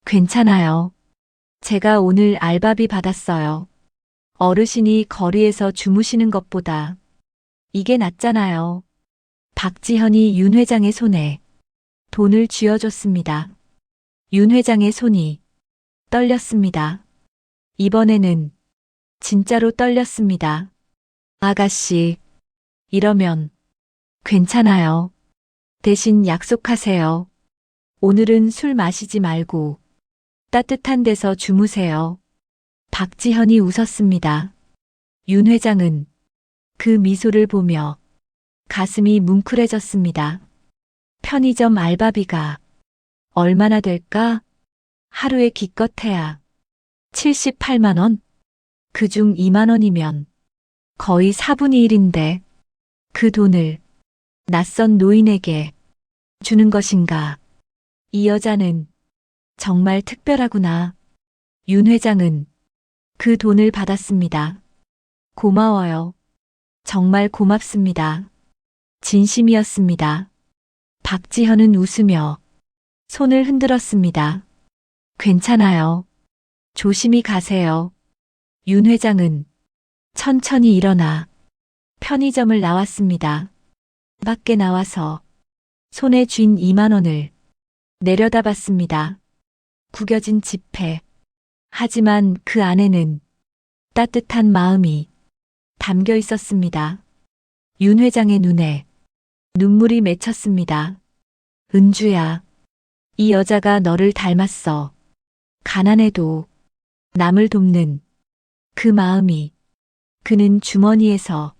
괜찮아요. 제가 오늘 알바비 받았어요. 어르신이 거리에서 주무시는 것보다 이게 낫잖아요. 박지현이 윤 회장의 손에 돈을 쥐어줬습니다. 윤 회장의 손이 떨렸습니다. 이번에는 진짜로 떨렸습니다. 아가씨, 이러면 괜찮아요. 대신 약속하세요. 오늘은 술 마시지 말고 따뜻한 데서 주무세요. 박지현이 웃었습니다. 윤 회장은 그 미소를 보며 가슴이 뭉클해졌습니다. 편의점 알바비가 얼마나 될까? 하루에 기껏해야 78만 원? 그중 2만 원이면 거의 4분의 1인데 그 돈을 낯선 노인에게 주는 것인가? 이 여자는 정말 특별하구나. 윤 회장은 그 돈을 받았습니다. 고마워요. 정말 고맙습니다. 진심이었습니다. 박지현은 웃으며 손을 흔들었습니다. 괜찮아요. 조심히 가세요. 윤 회장은 천천히 일어나 편의점을 나왔습니다. 밖에 나와서 손에 쥔 2만 원을 내려다봤습니다. 구겨진 지폐. 하지만 그 안에는 따뜻한 마음이 담겨 있었습니다. 윤 회장의 눈에 눈물이 맺혔습니다. 은주야, 이 여자가 너를 닮았어. 가난해도 남을 돕는 그 마음이. 그는 주머니에서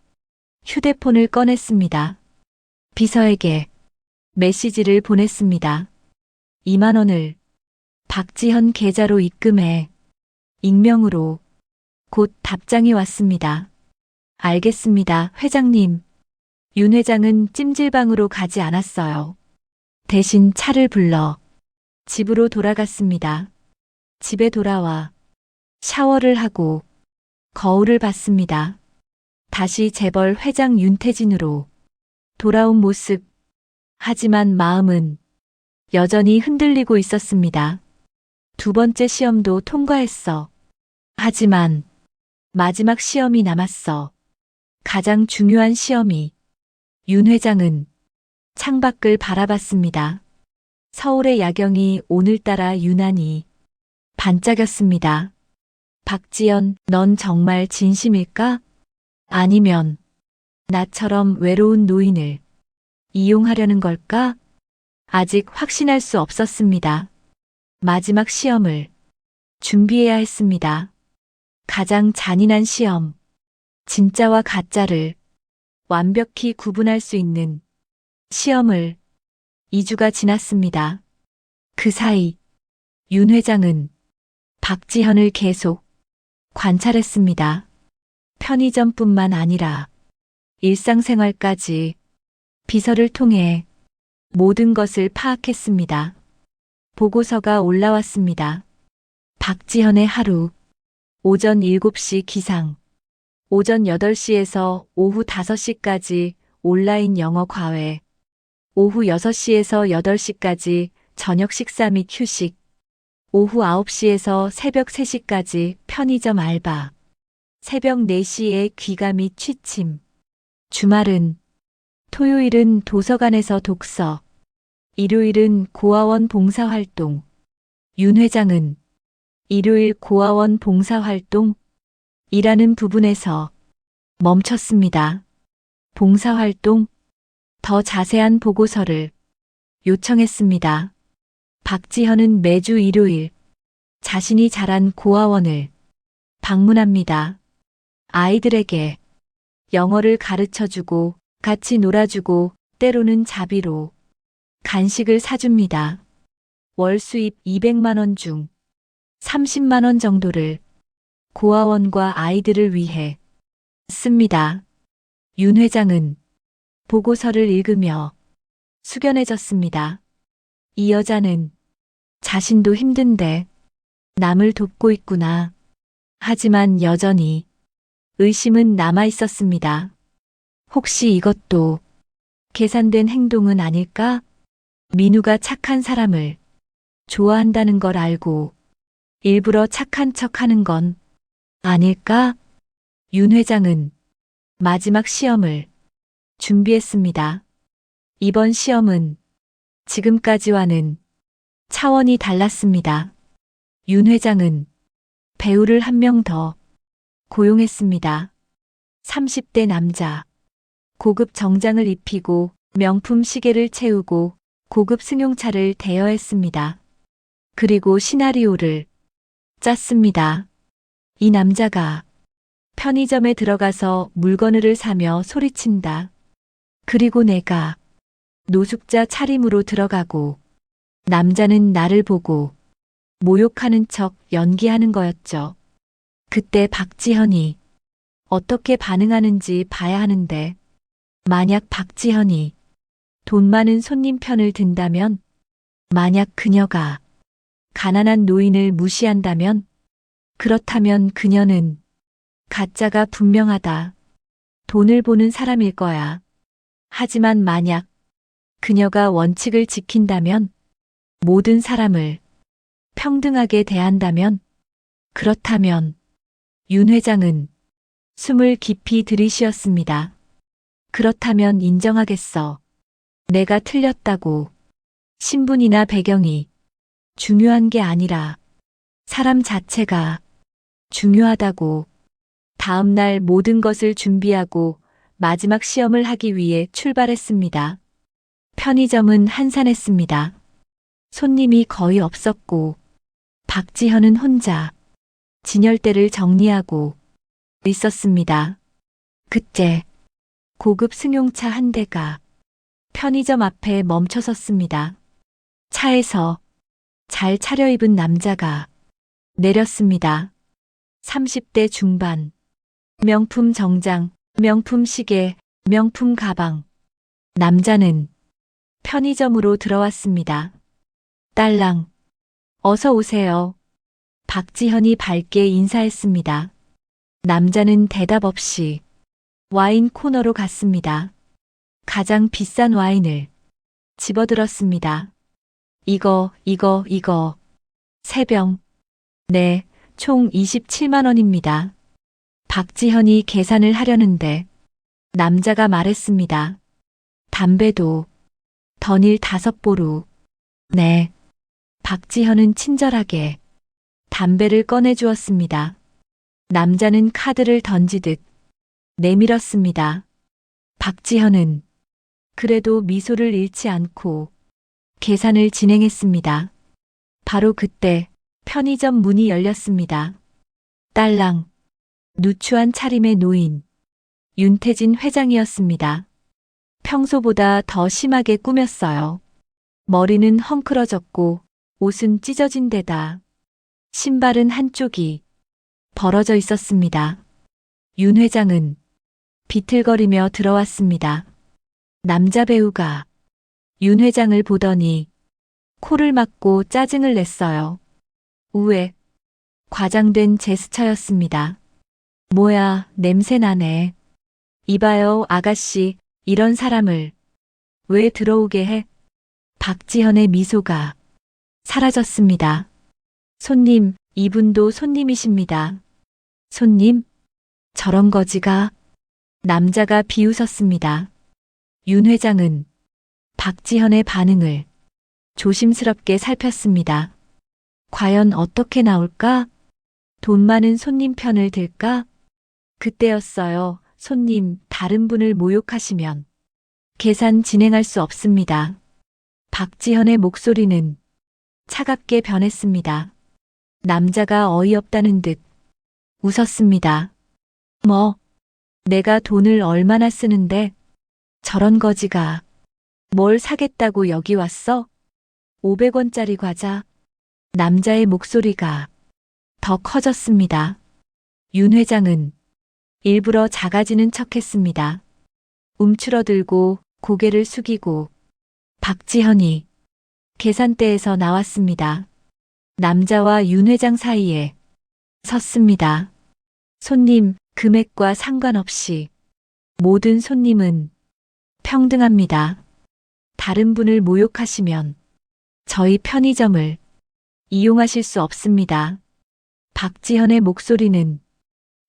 휴대폰을 꺼냈습니다. 비서에게 메시지를 보냈습니다. 2만 원을 박지현 계좌로 입금해. 익명으로. 곧 답장이 왔습니다. 알겠습니다, 회장님. 윤 회장은 찜질방으로 가지 않았어요. 대신 차를 불러 집으로 돌아갔습니다. 집에 돌아와 샤워를 하고 거울을 봤습니다. 다시 재벌 회장 윤태진으로 돌아온 모습. 하지만 마음은 여전히 흔들리고 있었습니다. 두 번째 시험도 통과했어. 하지만 마지막 시험이 남았어. 가장 중요한 시험이. 윤 회장은 창밖을 바라봤습니다. 서울의 야경이 오늘따라 유난히 반짝였습니다. 박지연, 넌 정말 진심일까? 아니면 나처럼 외로운 노인을 이용하려는 걸까? 아직 확신할 수 없었습니다. 마지막 시험을 준비해야 했습니다. 가장 잔인한 시험. 진짜와 가짜를 완벽히 구분할 수 있는 시험을. 2주가 지났습니다. 그 사이 윤 회장은 박지현을 계속 관찰했습니다. 편의점뿐만 아니라 일상생활까지 비서를 통해 모든 것을 파악했습니다. 보고서가 올라왔습니다. 박지현의 하루. 오전 7시 기상. 오전 8시에서 오후 5시까지 온라인 영어 과외. 오후 6시에서 8시까지 저녁 식사 및 휴식. 오후 9시에서 새벽 3시까지 편의점 알바. 새벽 4시에 귀가 및 취침. 주말은. 토요일은 도서관에서 독서. 일요일은 고아원 봉사활동. 윤 회장은 일요일 고아원 봉사활동 이라는 부분에서 멈췄습니다. 봉사활동. 더 자세한 보고서를 요청했습니다. 박지현은 매주 일요일 자신이 자란 고아원을 방문합니다. 아이들에게 영어를 가르쳐주고 같이 놀아주고 때로는 자비로 간식을 사줍니다. 월 수입 200만 원 중 30만 원 정도를 고아원과 아이들을 위해 씁니다. 윤 회장은 보고서를 읽으며 숙연해졌습니다. 이 여자는 자신도 힘든데 남을 돕고 있구나. 하지만 여전히 의심은 남아 있었습니다. 혹시 이것도 계산된 행동은 아닐까? 민우가 착한 사람을 좋아한다는 걸 알고 일부러 착한 척 하는 건 아닐까? 윤 회장은 마지막 시험을 준비했습니다. 이번 시험은 지금까지와는 차원이 달랐습니다. 윤 회장은 배우를 한 명 더 고용했습니다. 30대 남자. 고급 정장을 입히고 명품 시계를 채우고 고급 승용차를 대여했습니다. 그리고 시나리오를 짰습니다. 이 남자가 편의점에 들어가서 물건을 사며 소리친다. 그리고 내가 노숙자 차림으로 들어가고 남자는 나를 보고 모욕하는 척 연기하는 거였죠. 그때 박지현이 어떻게 반응하는지 봐야 하는데 만약 박지현이 돈 많은 손님 편을 든다면, 만약 그녀가 가난한 노인을 무시한다면, 그렇다면 그녀는 가짜가 분명하다. 돈을 보는 사람일 거야. 하지만 만약 그녀가 원칙을 지킨다면, 모든 사람을 평등하게 대한다면, 그렇다면 윤 회장은 숨을 깊이 들이쉬었습니다. 그렇다면 인정하겠어. 내가 틀렸다고. 신분이나 배경이 중요한 게 아니라 사람 자체가 중요하다고. 다음 날 모든 것을 준비하고 마지막 시험을 하기 위해 출발했습니다. 편의점은 한산했습니다. 손님이 거의 없었고 박지현은 혼자 진열대를 정리하고 있었습니다. 그때 고급 승용차 한 대가 편의점 앞에 멈춰섰습니다. 차에서 잘 차려입은 남자가 내렸습니다. 30대 중반. 명품 정장, 명품 시계, 명품 가방. 남자는 편의점으로 들어왔습니다. 딸랑, 어서 오세요. 박지현이 밝게 인사했습니다. 남자는 대답 없이 와인 코너로 갔습니다. 가장 비싼 와인을 집어들었습니다. 이거. 3병. 네, 총 27만 원입니다. 박지현이 계산을 하려는데 남자가 말했습니다. 담배도 던일 5보루. 네. 박지현은 친절하게 담배를 꺼내주었습니다. 남자는 카드를 던지듯 내밀었습니다. 박지현은 그래도 미소를 잃지 않고 계산을 진행했습니다. 바로 그때 편의점 문이 열렸습니다. 딸랑, 누추한 차림의 노인, 윤태진 회장이었습니다. 평소보다 더 심하게 꾸몄어요. 머리는 헝클어졌고 옷은 찢어진 데다 신발은 한쪽이 벌어져 있었습니다. 윤 회장은 비틀거리며 들어왔습니다. 남자 배우가 윤 회장을 보더니 코를 막고 짜증을 냈어요. 우에 과장된 제스처였습니다. 뭐야, 냄새 나네. 이봐요, 아가씨, 이런 사람을 왜 들어오게 해? 박지현의 미소가 사라졌습니다. 손님, 이분도 손님이십니다. 손님? 저런 거지가? 남자가 비웃었습니다. 윤 회장은 박지현의 반응을 조심스럽게 살폈습니다. 과연 어떻게 나올까? 돈 많은 손님 편을 들까? 그때였어요. 손님, 다른 분을 모욕하시면 계산 진행할 수 없습니다. 박지현의 목소리는 차갑게 변했습니다. 남자가 어이없다는 듯 웃었습니다. 뭐, 내가 돈을 얼마나 쓰는데 저런 거지가 뭘 사겠다고 여기 왔어? 500원짜리 과자. 남자의 목소리가 더 커졌습니다. 윤 회장은 일부러 작아지는 척했습니다. 움츠러들고 고개를 숙이고 박지현이 계산대에서 나왔습니다. 남자와 윤 회장 사이에 섰습니다. 손님, 금액과 상관없이 모든 손님은 평등합니다. 다른 분을 모욕하시면 저희 편의점을 이용하실 수 없습니다. 박지현의 목소리는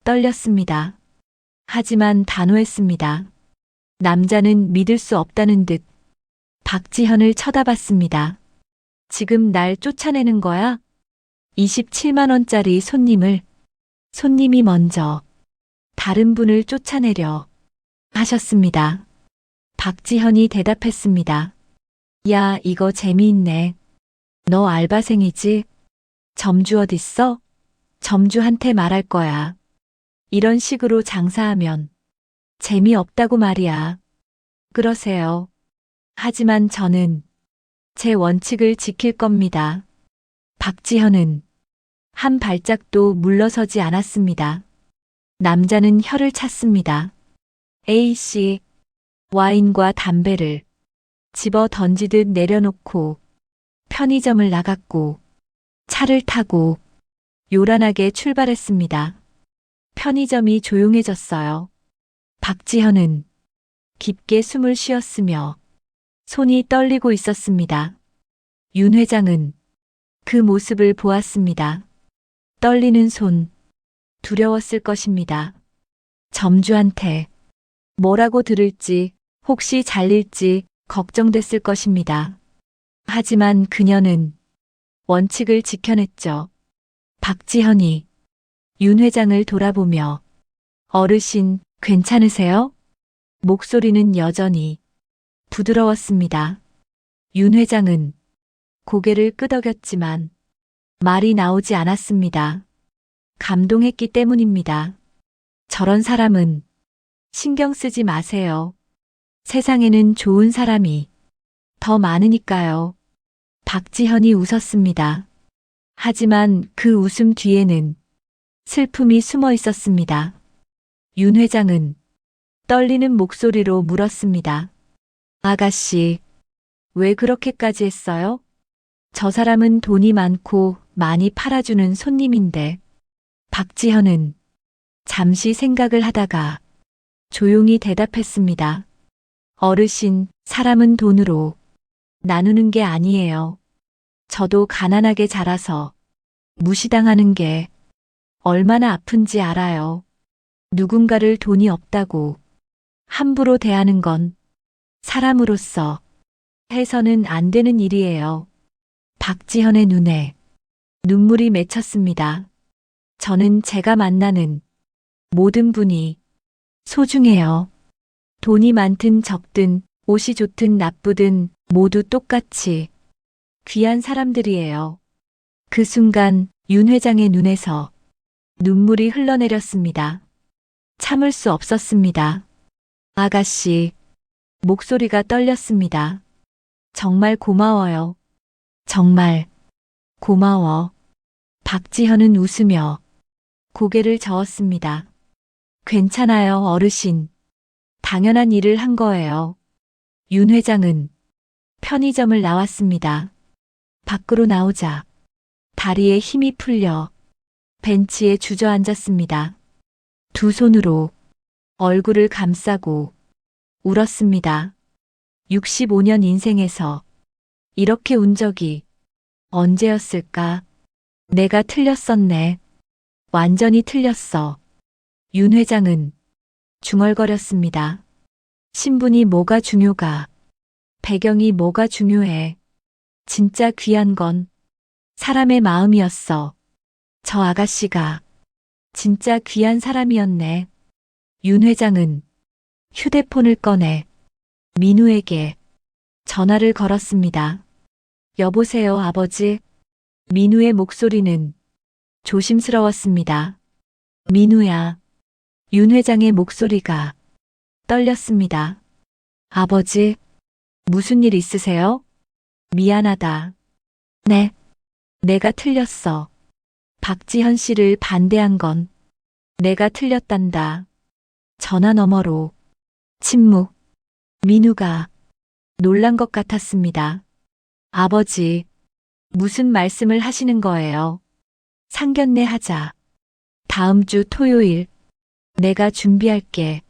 떨렸습니다. 하지만 단호했습니다. 남자는 믿을 수 없다는 듯 박지현을 쳐다봤습니다. 지금 날 쫓아내는 거야? 27만 원짜리 손님이 먼저 다른 분을 쫓아내려 하셨습니다. 박지현이 대답했습니다. 야, 이거 재미있네. 너 알바생이지? 점주 어딨어? 점주한테 말할 거야. 이런 식으로 장사하면 재미없다고 말이야. 그러세요. 하지만 저는 제 원칙을 지킬 겁니다. 박지현은 한 발짝도 물러서지 않았습니다. 남자는 혀를 찼습니다. A씨, 와인과 담배를 집어 던지듯 내려놓고 편의점을 나갔고 차를 타고 요란하게 출발했습니다. 편의점이 조용해졌어요. 박지현은 깊게 숨을 쉬었으며 손이 떨리고 있었습니다. 윤 회장은 그 모습을 보았습니다. 떨리는 손, 두려웠을 것입니다. 점주한테 뭐라고 들을지, 혹시 잘릴지 걱정됐을 것입니다. 하지만 그녀는 원칙을 지켜냈죠. 박지현이 윤 회장을 돌아보며 어르신, 괜찮으세요? 목소리는 여전히 부드러웠습니다. 윤 회장은 고개를 끄덕였지만 말이 나오지 않았습니다. 감동했기 때문입니다. 저런 사람은 신경 쓰지 마세요. 세상에는 좋은 사람이 더 많으니까요. 박지현이 웃었습니다. 하지만 그 웃음 뒤에는 슬픔이 숨어 있었습니다. 윤 회장은 떨리는 목소리로 물었습니다. 아가씨, 왜 그렇게까지 했어요? 저 사람은 돈이 많고 많이 팔아주는 손님인데. 박지현은 잠시 생각을 하다가 조용히 대답했습니다. 어르신, 사람은 돈으로 나누는 게 아니에요. 저도 가난하게 자라서 무시당하는 게 얼마나 아픈지 알아요. 누군가를 돈이 없다고 함부로 대하는 건 사람으로서 해서는 안 되는 일이에요. 박지현의 눈에 눈물이 맺혔습니다. 저는 제가 만나는 모든 분이 소중해요. 돈이 많든 적든 옷이 좋든 나쁘든 모두 똑같이 귀한 사람들이에요. 그 순간 윤 회장의 눈에서 눈물이 흘러내렸습니다. 참을 수 없었습니다. 아가씨, 목소리가 떨렸습니다. 정말 고마워요. 정말 고마워. 박지현은 웃으며 고개를 저었습니다. 괜찮아요, 어르신. 당연한 일을 한 거예요. 윤 회장은 편의점을 나왔습니다. 밖으로 나오자 다리에 힘이 풀려 벤치에 주저앉았습니다. 두 손으로 얼굴을 감싸고 울었습니다. 65년 인생에서 이렇게 운 적이 언제였을까? 내가 틀렸었네. 완전히 틀렸어. 윤 회장은 중얼거렸습니다. 신분이 뭐가 중요가? 배경이 뭐가 중요해? 진짜 귀한 건 사람의 마음이었어. 저 아가씨가 진짜 귀한 사람이었네. 윤 회장은 휴대폰을 꺼내 민우에게 전화를 걸었습니다. 여보세요, 아버지. 민우의 목소리는 조심스러웠습니다. 민우야. 윤 회장의 목소리가 떨렸습니다. 아버지, 무슨 일 있으세요? 미안하다. 네, 내가 틀렸어. 박지현 씨를 반대한 건 내가 틀렸단다. 전화 너머로 침묵. 민우가 놀란 것 같았습니다. 아버지, 무슨 말씀을 하시는 거예요? 상견례 하자. 다음 주 토요일 내가 준비할게.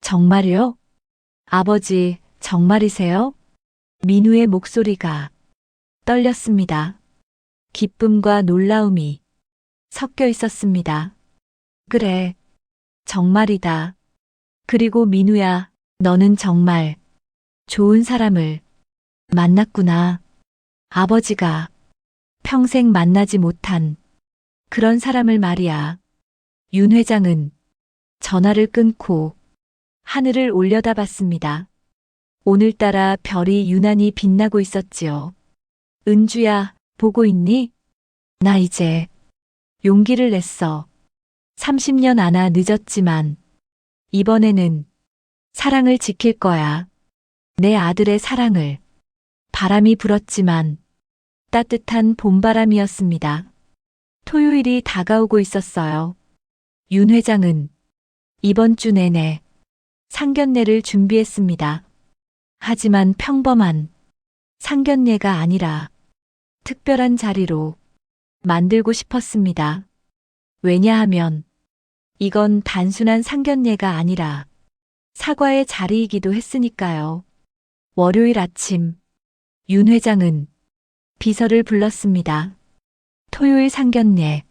정말요? 아버지, 정말이세요? 민우의 목소리가 떨렸습니다. 기쁨과 놀라움이 섞여 있었습니다. 그래, 정말이다. 그리고 민우야, 너는 정말 좋은 사람을 만났구나. 아버지가 평생 만나지 못한 그런 사람을 말이야. 윤 회장은 전화를 끊고 하늘을 올려다봤습니다. 오늘따라 별이 유난히 빛나고 있었지요. 은주야, 보고 있니? 나 이제 용기를 냈어. 30년 안아 늦었지만 이번에는 사랑을 지킬 거야. 내 아들의 사랑을. 바람이 불었지만 따뜻한 봄바람이었습니다. 토요일이 다가오고 있었어요. 윤 회장은 이번 주 내내 상견례를 준비했습니다. 하지만 평범한 상견례가 아니라 특별한 자리로 만들고 싶었습니다. 왜냐하면 이건 단순한 상견례가 아니라 사과의 자리이기도 했으니까요. 월요일 아침 윤 회장은 비서를 불렀습니다. 토요일 상견례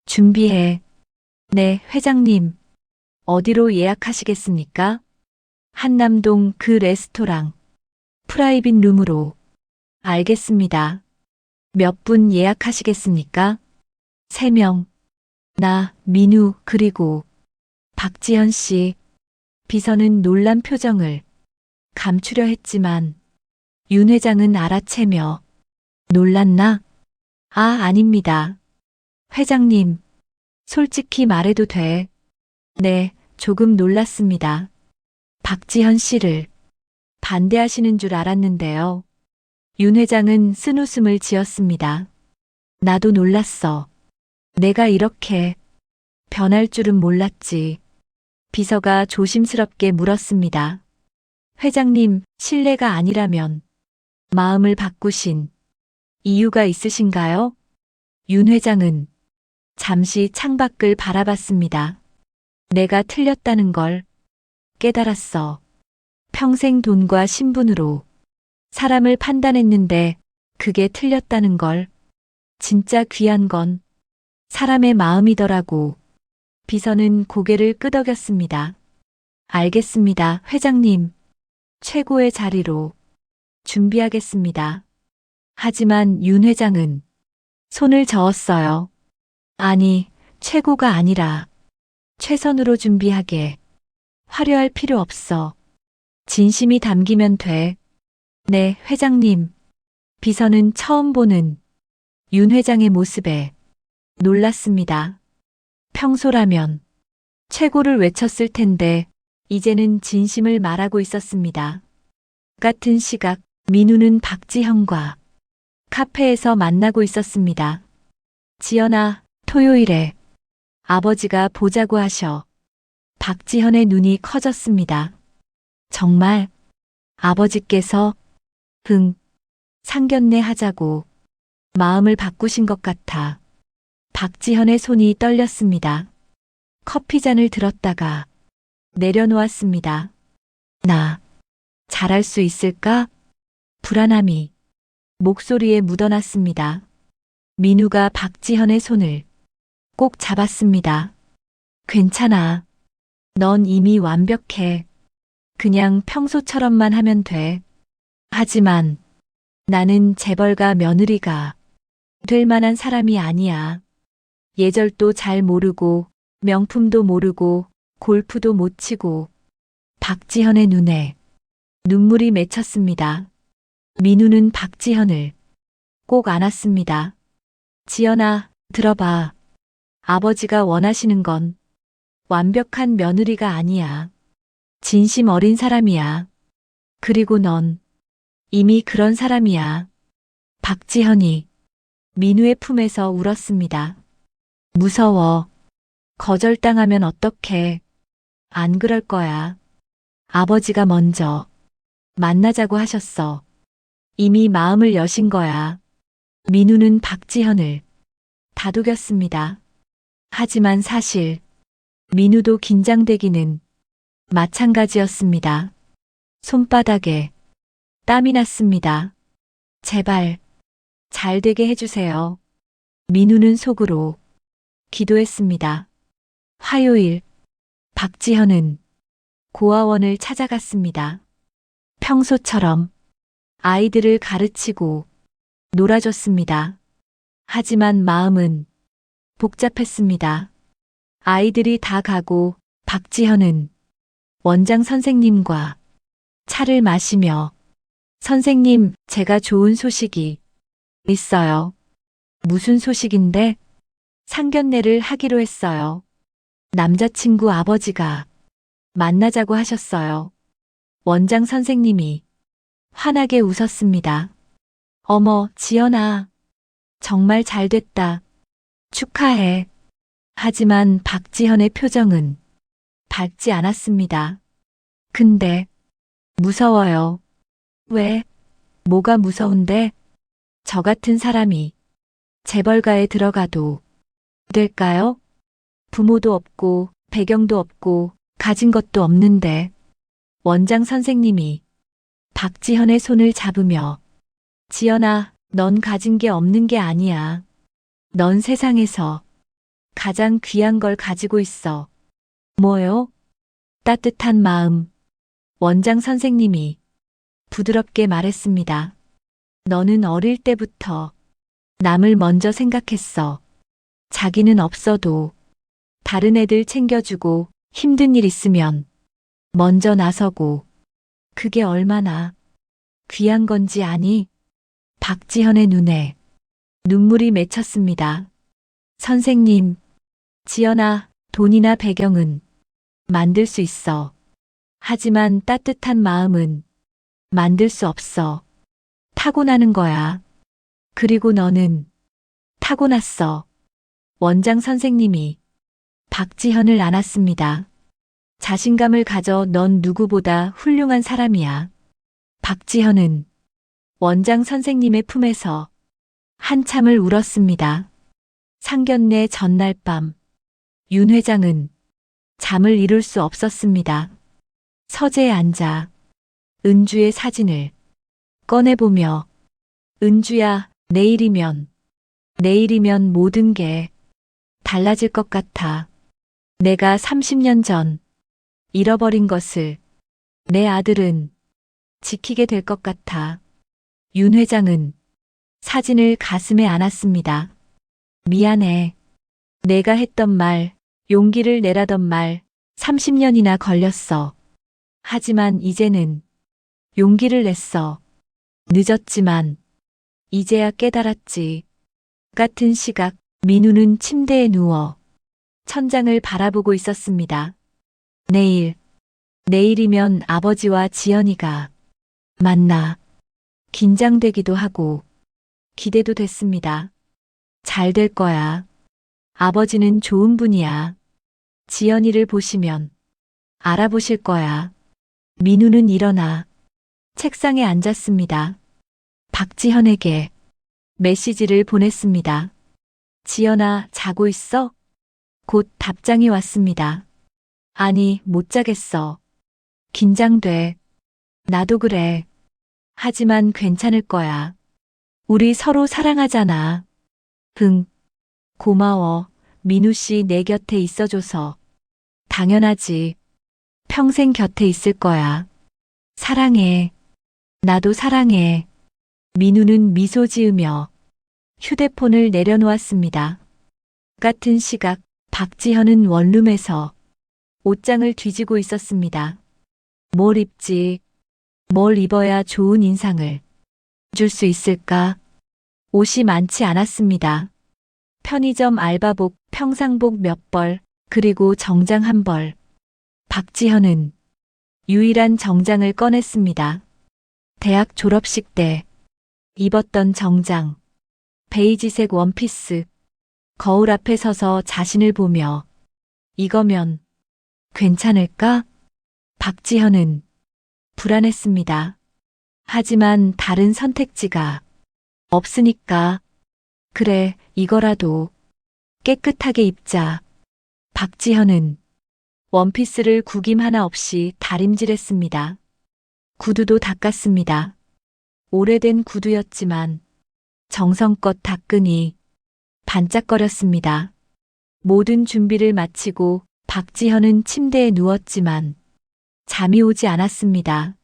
준비해. 네, 회장님. 어디로 예약하시겠습니까? 한남동 그 레스토랑. 프라이빗 룸으로. 알겠습니다. 몇 분 예약하시겠습니까? 3명. 나, 민우, 그리고 박지현 씨. 비서는 놀란 표정을 감추려 했지만 윤 회장은 알아채며 놀랐나? 아, 아닙니다. 회장님, 솔직히 말해도 돼. 네, 조금 놀랐습니다. 박지현 씨를 반대하시는 줄 알았는데요. 윤 회장은 쓴웃음을 지었습니다. 나도 놀랐어. 내가 이렇게 변할 줄은 몰랐지. 비서가 조심스럽게 물었습니다. 회장님, 실례가 아니라면 마음을 바꾸신 이유가 있으신가요? 윤 회장은 잠시 창밖을 바라봤습니다. 내가 틀렸다는 걸 깨달았어. 평생 돈과 신분으로 사람을 판단했는데 그게 틀렸다는 걸. 진짜 귀한 건 사람의 마음이더라고. 비서는 고개를 끄덕였습니다. 알겠습니다, 회장님. 최고의 자리로 준비하겠습니다. 하지만 윤 회장은 손을 저었어요. 아니, 최고가 아니라 최선으로 준비하게. 화려할 필요 없어. 진심이 담기면 돼. 네, 회장님. 비서는 처음 보는 윤 회장의 모습에 놀랐습니다. 평소라면 최고를 외쳤을 텐데 이제는 진심을 말하고 있었습니다. 같은 시각 민우는 박지현과 카페에서 만나고 있었습니다. 지연아, 토요일에 아버지가 보자고 하셔. 박지현의 눈이 커졌습니다. 정말 아버지께서 상견례 하자고 마음을 바꾸신 것 같아. 박지현의 손이 떨렸습니다. 커피잔을 들었다가 내려놓았습니다. 나 잘할 수 있을까? 불안함이 목소리에 묻어났습니다. 민우가 박지현의 손을 꼭 잡았습니다. 괜찮아. 넌 이미 완벽해. 그냥 평소처럼만 하면 돼. 하지만 나는 재벌가 며느리가 될 만한 사람이 아니야. 예절도 잘 모르고 명품도 모르고 골프도 못 치고. 박지현의 눈에 눈물이 맺혔습니다. 민우는 박지현을 꼭 안았습니다. 지연아, 들어봐. 아버지가 원하시는 건 완벽한 며느리가 아니야. 진심 어린 사람이야. 그리고 넌 이미 그런 사람이야. 박지현이 민우의 품에서 울었습니다. 무서워. 거절당하면 어떡해. 안 그럴 거야. 아버지가 먼저 만나자고 하셨어. 이미 마음을 여신 거야. 민우는 박지현을 다독였습니다. 하지만 사실 민우도 긴장되기는 마찬가지였습니다. 손바닥에 땀이 났습니다. 제발 잘 되게 해주세요. 민우는 속으로 기도했습니다. 화요일, 박지현은 고아원을 찾아갔습니다. 평소처럼 아이들을 가르치고 놀아줬습니다. 하지만 마음은 복잡했습니다. 아이들이 다 가고 박지현은 원장 선생님과 차를 마시며 선생님, 제가 좋은 소식이 있어요. 무슨 소식인데? 상견례를 하기로 했어요. 남자친구 아버지가 만나자고 하셨어요. 원장 선생님이 환하게 웃었습니다. 어머, 지연아. 정말 잘 됐다. 축하해. 하지만 박지현의 표정은 밝지 않았습니다. 근데 무서워요. 왜? 뭐가 무서운데? 저 같은 사람이 재벌가에 들어가도 될까요? 부모도 없고 배경도 없고 가진 것도 없는데. 원장 선생님이 박지현의 손을 잡으며 지연아, 넌 가진 게 없는 게 아니야. 넌 세상에서 가장 귀한 걸 가지고 있어. 뭐요? 따뜻한 마음. 원장 선생님이 부드럽게 말했습니다. 너는 어릴 때부터 남을 먼저 생각했어. 자기는 없어도 다른 애들 챙겨주고 힘든 일 있으면 먼저 나서고 그게 얼마나 귀한 건지 아니? 박지현의 눈에 눈물이 맺혔습니다. 선생님, 지연아, 돈이나 배경은 만들 수 있어. 하지만 따뜻한 마음은 만들 수 없어. 타고나는 거야. 그리고 너는 타고났어. 원장 선생님이 박지현을 안았습니다. 자신감을 가져 넌 누구보다 훌륭한 사람이야. 박지현은 원장 선생님의 품에서 한참을 울었습니다. 상견례 전날 밤, 윤 회장은 잠을 이룰 수 없었습니다. 서재에 앉아 은주의 사진을 꺼내보며 은주야, 내일이면 모든 게 달라질 것 같아. 내가 30년 전 잃어버린 것을 내 아들은 지키게 될 것 같아. 윤 회장은 사진을 가슴에 안았습니다. 미안해. 내가 했던 말, 용기를 내라던 말 30년이나 걸렸어. 하지만 이제는 용기를 냈어. 늦었지만 이제야 깨달았지. 같은 시각 민우는 침대에 누워 천장을 바라보고 있었습니다. 내일이면 아버지와 지연이가 만나. 긴장되기도 하고 기대도 됐습니다. 잘 될 거야. 아버지는 좋은 분이야. 지연이를 보시면 알아보실 거야. 민우는 일어나 책상에 앉았습니다. 박지현에게 메시지를 보냈습니다. 지연아, 자고 있어? 곧 답장이 왔습니다. 아니, 못 자겠어. 긴장돼. 나도 그래. 하지만 괜찮을 거야. 우리 서로 사랑하잖아. 응. 고마워. 민우 씨 내 곁에 있어줘서. 당연하지. 평생 곁에 있을 거야. 사랑해. 나도 사랑해. 민우는 미소 지으며 휴대폰을 내려놓았습니다. 같은 시각 박지현은 원룸에서 옷장을 뒤지고 있었습니다. 뭘 입지? 뭘 입어야 좋은 인상을 줄 수 있을까? 옷이 많지 않았습니다. 편의점 알바복, 평상복 몇 벌, 그리고 정장 한 벌. 박지현은 유일한 정장을 꺼냈습니다. 대학 졸업식 때 입었던 정장, 베이지색 원피스, 거울 앞에 서서 자신을 보며 이거면 괜찮을까? 박지현은 불안했습니다. 하지만 다른 선택지가 없으니까 그래, 이거라도 깨끗하게 입자. 박지현은 원피스를 구김 하나 없이 다림질했습니다. 구두도 닦았습니다. 오래된 구두였지만 정성껏 닦으니 반짝거렸습니다. 모든 준비를 마치고 박지현은 침대에 누웠지만 잠이 오지 않았습니다.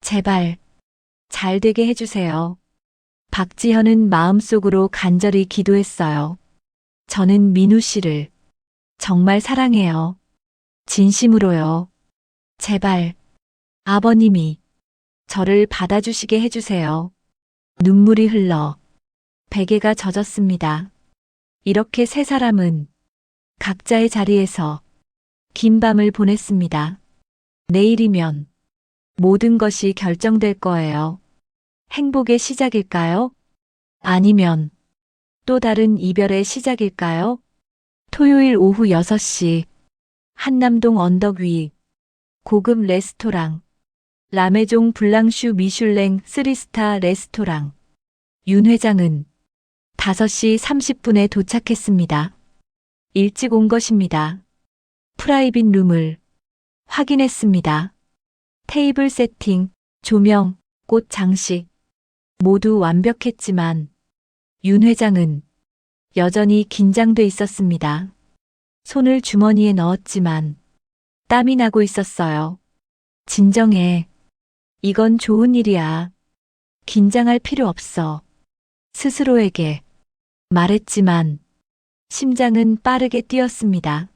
제발 잘 되게 해주세요. 박지현은 마음속으로 간절히 기도했어요. 저는 민우 씨를 정말 사랑해요. 진심으로요. 제발 아버님이 저를 받아주시게 해주세요. 눈물이 흘러 베개가 젖었습니다. 이렇게 세 사람은 각자의 자리에서 긴 밤을 보냈습니다. 내일이면 모든 것이 결정될 거예요. 행복의 시작일까요? 아니면 또 다른 이별의 시작일까요? 토요일 오후 6시 한남동 언덕 위 고급 레스토랑 라메종 블랑슈 미슐랭 3스타 레스토랑. 윤 회장은 5시 30분에 도착했습니다. 일찍 온 것입니다. 프라이빗 룸을 확인했습니다. 테이블 세팅, 조명, 꽃 장식 모두 완벽했지만 윤 회장은 여전히 긴장돼 있었습니다. 손을 주머니에 넣었지만 땀이 나고 있었어요. 진정해. 이건 좋은 일이야. 긴장할 필요 없어. 스스로에게 말했지만 심장은 빠르게 뛰었습니다.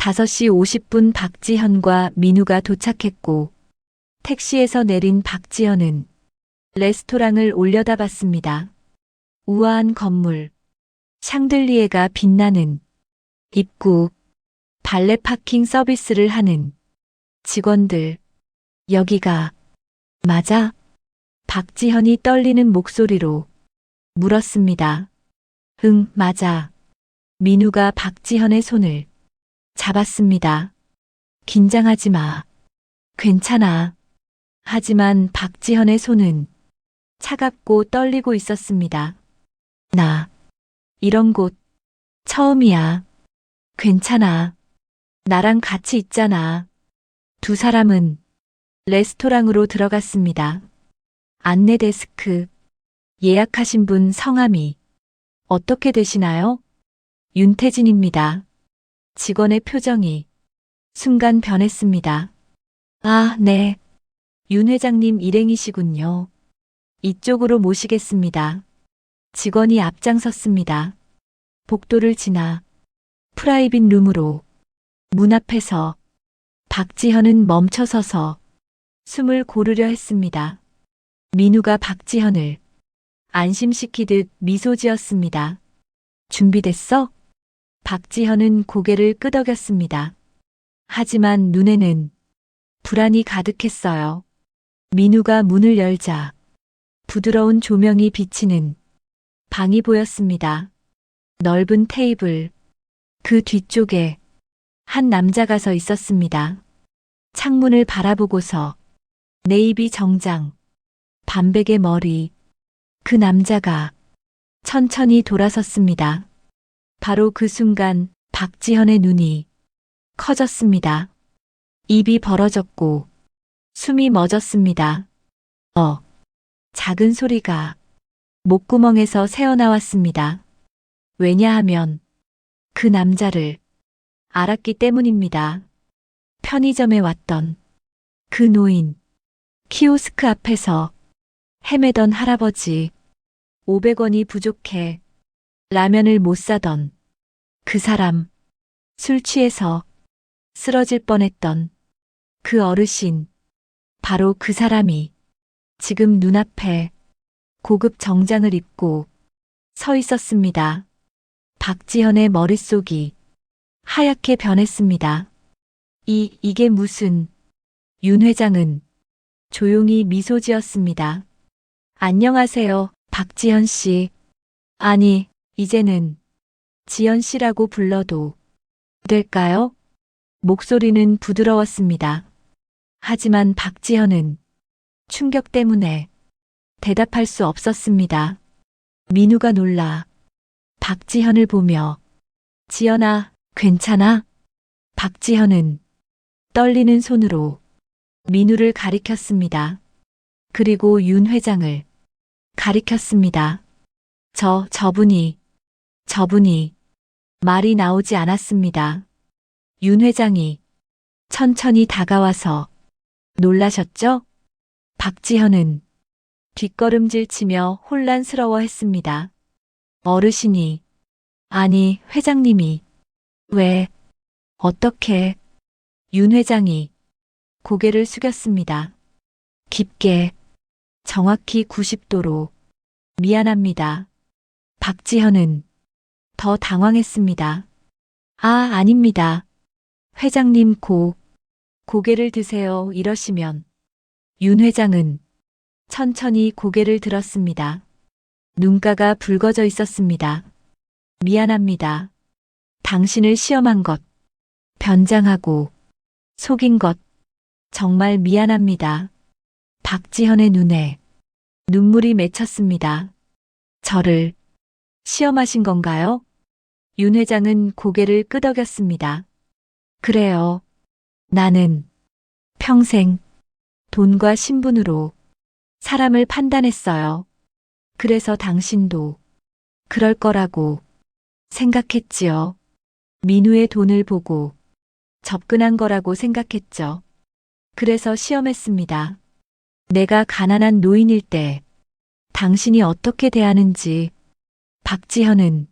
5시 50분 박지현과 민우가 도착했고 택시에서 내린 박지현은 레스토랑을 올려다봤습니다. 우아한 건물, 샹들리에가 빛나는 입구, 발레 파킹 서비스를 하는 직원들. 여기가 맞아? 박지현이 떨리는 목소리로 물었습니다. 응, 맞아. 민우가 박지현의 손을 잡았습니다. 긴장하지 마. 괜찮아. 하지만 박지현의 손은 차갑고 떨리고 있었습니다. 나 이런 곳 처음이야. 괜찮아. 나랑 같이 있잖아. 두 사람은 레스토랑으로 들어갔습니다. 안내 데스크. 예약하신 분 성함이 어떻게 되시나요? 윤태진입니다. 직원의 표정이 순간 변했습니다. 아, 네. 윤 회장님 일행이시군요. 이쪽으로 모시겠습니다. 직원이 앞장섰습니다. 복도를 지나 프라이빗 룸으로 문 앞에서 박지현은 멈춰서서 숨을 고르려 했습니다. 민우가 박지현을 안심시키듯 미소 지었습니다. 준비됐어? 박지현은 고개를 끄덕였습니다. 하지만 눈에는 불안이 가득했어요. 민우가 문을 열자 부드러운 조명이 비치는 방이 보였습니다. 넓은 테이블, 그 뒤쪽에 한 남자가 서 있었습니다. 창문을 바라보고서 네이비 정장, 반백의 머리. 그 남자가 천천히 돌아섰습니다. 바로 그 순간 박지현의 눈이 커졌습니다. 입이 벌어졌고 숨이 멎었습니다. 작은 소리가 목구멍에서 새어나왔습니다. 왜냐하면 그 남자를 알았기 때문입니다. 편의점에 왔던 그 노인, 키오스크 앞에서 헤매던 할아버지, 500원이 부족해 라면을 못 사던 그 사람, 술 취해서 쓰러질 뻔했던 그 어르신, 바로 그 사람이 지금 눈앞에 고급 정장을 입고 서 있었습니다. 박지현의 머릿속이 하얗게 변했습니다. 이게 무슨... 윤 회장은 조용히 미소 지었습니다. 안녕하세요, 박지현 씨. 아니, 이제는 지연 씨라고 불러도 될까요? 목소리는 부드러웠습니다. 하지만 박지현은 충격 때문에 대답할 수 없었습니다. 민우가 놀라 박지현을 보며 지연아, 괜찮아? 박지현은 떨리는 손으로 민우를 가리켰습니다. 그리고 윤 회장을 가리켰습니다. 저분이 말이 나오지 않았습니다. 윤 회장이 천천히 다가와서 놀라셨죠? 박지현은 뒷걸음질 치며 혼란스러워 했습니다. 어르신이, 아니, 회장님이, 왜, 어떻게, 윤 회장이 고개를 숙였습니다. 깊게, 정확히 90도로, 미안합니다. 박지현은 더 당황했습니다. 아, 아닙니다. 회장님 고개를 드세요. 이러시면. 윤 회장은 천천히 고개를 들었습니다. 눈가가 붉어져 있었습니다. 미안합니다. 당신을 시험한 것, 변장하고 속인 것, 정말 미안합니다. 박지현의 눈에 눈물이 맺혔습니다. 저를 시험하신 건가요? 윤 회장은 고개를 끄덕였습니다. 그래요. 나는 평생 돈과 신분으로 사람을 판단했어요. 그래서 당신도 그럴 거라고 생각했지요. 민우의 돈을 보고 접근한 거라고 생각했죠. 그래서 시험했습니다. 내가 가난한 노인일 때 당신이 어떻게 대하는지. 박지현은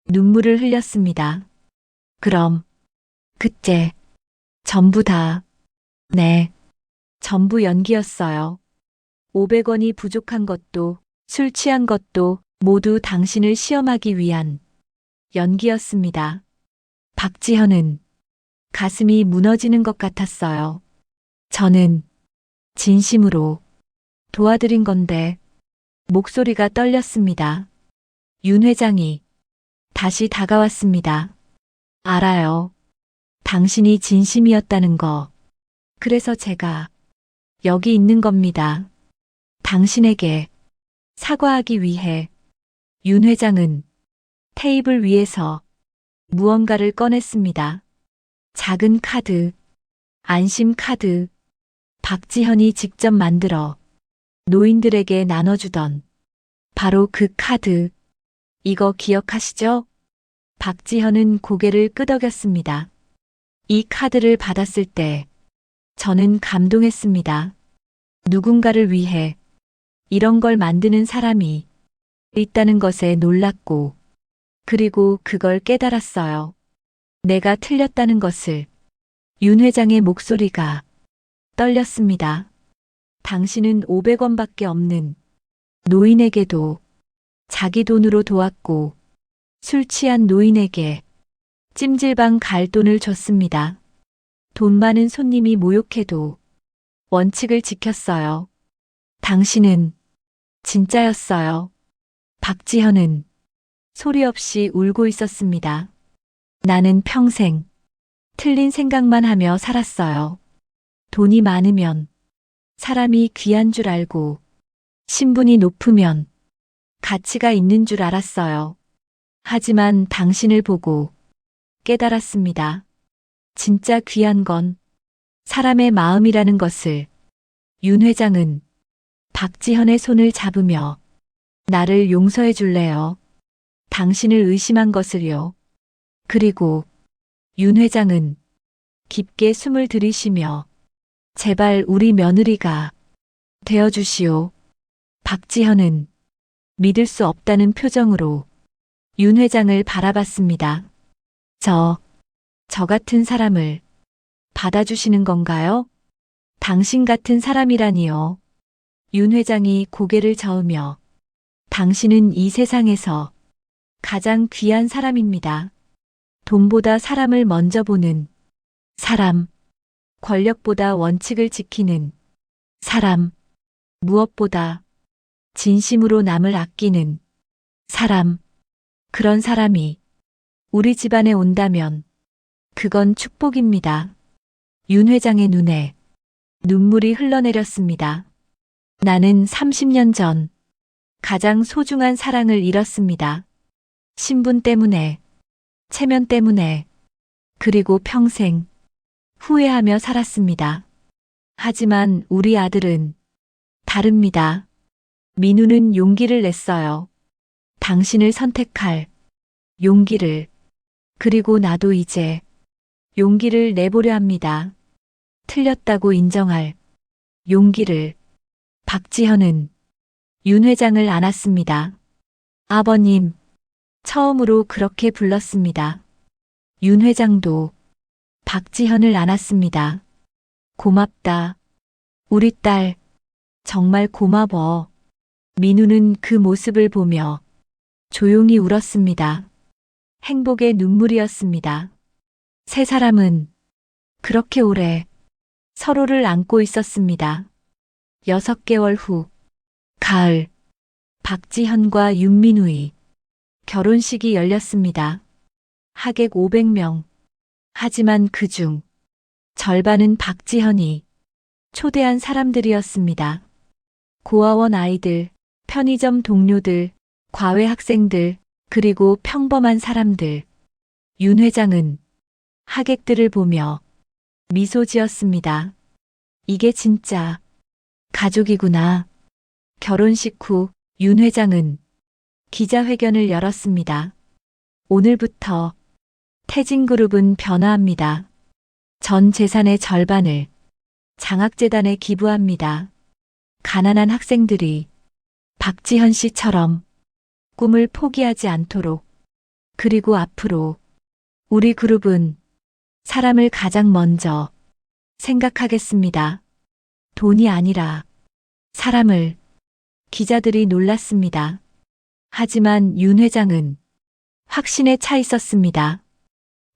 눈물을 흘렸습니다. 그럼 그때 전부 다, 네, 전부 연기였어요. 500원이 부족한 것도, 술 취한 것도 모두 당신을 시험하기 위한 연기였습니다. 박지현은 가슴이 무너지는 것 같았어요. 저는 진심으로 도와드린 건데 목소리가 떨렸습니다. 윤 회장이 다시 다가왔습니다. 알아요. 당신이 진심이었다는 거. 그래서 제가 여기 있는 겁니다. 당신에게 사과하기 위해. 윤 회장은 테이블 위에서 무언가를 꺼냈습니다. 작은 카드, 안심 카드. 박지현이 직접 만들어 노인들에게 나눠주던 바로 그 카드. 이거 기억하시죠? 박지현은 고개를 끄덕였습니다. 이 카드를 받았을 때 저는 감동했습니다. 누군가를 위해 이런 걸 만드는 사람이 있다는 것에 놀랐고, 그리고 그걸 깨달았어요. 내가 틀렸다는 것을. 윤 회장의 목소리가 떨렸습니다. 당신은 500원밖에 없는 노인에게도 자기 돈으로 도왔고, 술 취한 노인에게 찜질방 갈 돈을 줬습니다. 돈 많은 손님이 모욕해도 원칙을 지켰어요. 당신은 진짜였어요. 박지현은 소리 없이 울고 있었습니다. 나는 평생 틀린 생각만 하며 살았어요. 돈이 많으면 사람이 귀한 줄 알고, 신분이 높으면 가치가 있는 줄 알았어요. 하지만 당신을 보고 깨달았습니다. 진짜 귀한 건 사람의 마음이라는 것을. 윤 회장은 박지현의 손을 잡으며 나를 용서해 줄래요? 당신을 의심한 것을요. 그리고 윤 회장은 깊게 숨을 들이쉬며 제발 우리 며느리가 되어주시오. 박지현은 믿을 수 없다는 표정으로 윤 회장을 바라봤습니다. 저 같은 사람을 받아주시는 건가요? 당신 같은 사람이라니요. 윤 회장이 고개를 저으며 당신은 이 세상에서 가장 귀한 사람입니다. 돈보다 사람을 먼저 보는 사람, 권력보다 원칙을 지키는 사람, 무엇보다 진심으로 남을 아끼는 사람. 그런 사람이 우리 집안에 온다면 그건 축복입니다. 윤 회장의 눈에 눈물이 흘러내렸습니다. 나는 30년 전 가장 소중한 사랑을 잃었습니다. 신분 때문에, 체면 때문에, 그리고 평생 후회하며 살았습니다. 하지만 우리 아들은 다릅니다. 민우는 용기를 냈어요. 당신을 선택할 용기를. 그리고 나도 이제 용기를 내보려 합니다. 틀렸다고 인정할 용기를. 박지현은 윤 회장을 안았습니다. 아버님, 처음으로 그렇게 불렀습니다. 윤 회장도 박지현을 안았습니다. 고맙다. 우리 딸, 정말 고마워. 민우는 그 모습을 보며 조용히 울었습니다. 행복의 눈물이었습니다. 세 사람은 그렇게 오래 서로를 안고 있었습니다. 6개월 후, 가을, 박지현과 윤민우의 결혼식이 열렸습니다. 하객 500명. 하지만 그중 절반은 박지현이 초대한 사람들이었습니다. 고아원 아이들, 편의점 동료들, 과외 학생들, 그리고 평범한 사람들. 윤 회장은 하객들을 보며 미소 지었습니다. 이게 진짜 가족이구나. 결혼식 후 윤 회장은 기자회견을 열었습니다. 오늘부터 태진그룹은 변화합니다. 전 재산의 절반을 장학재단에 기부합니다. 가난한 학생들이 박지현 씨처럼 꿈을 포기하지 않도록. 그리고 앞으로 우리 그룹은 사람을 가장 먼저 생각하겠습니다. 돈이 아니라 사람을. 기자들이 놀랐습니다. 하지만 윤 회장은 확신에 차 있었습니다.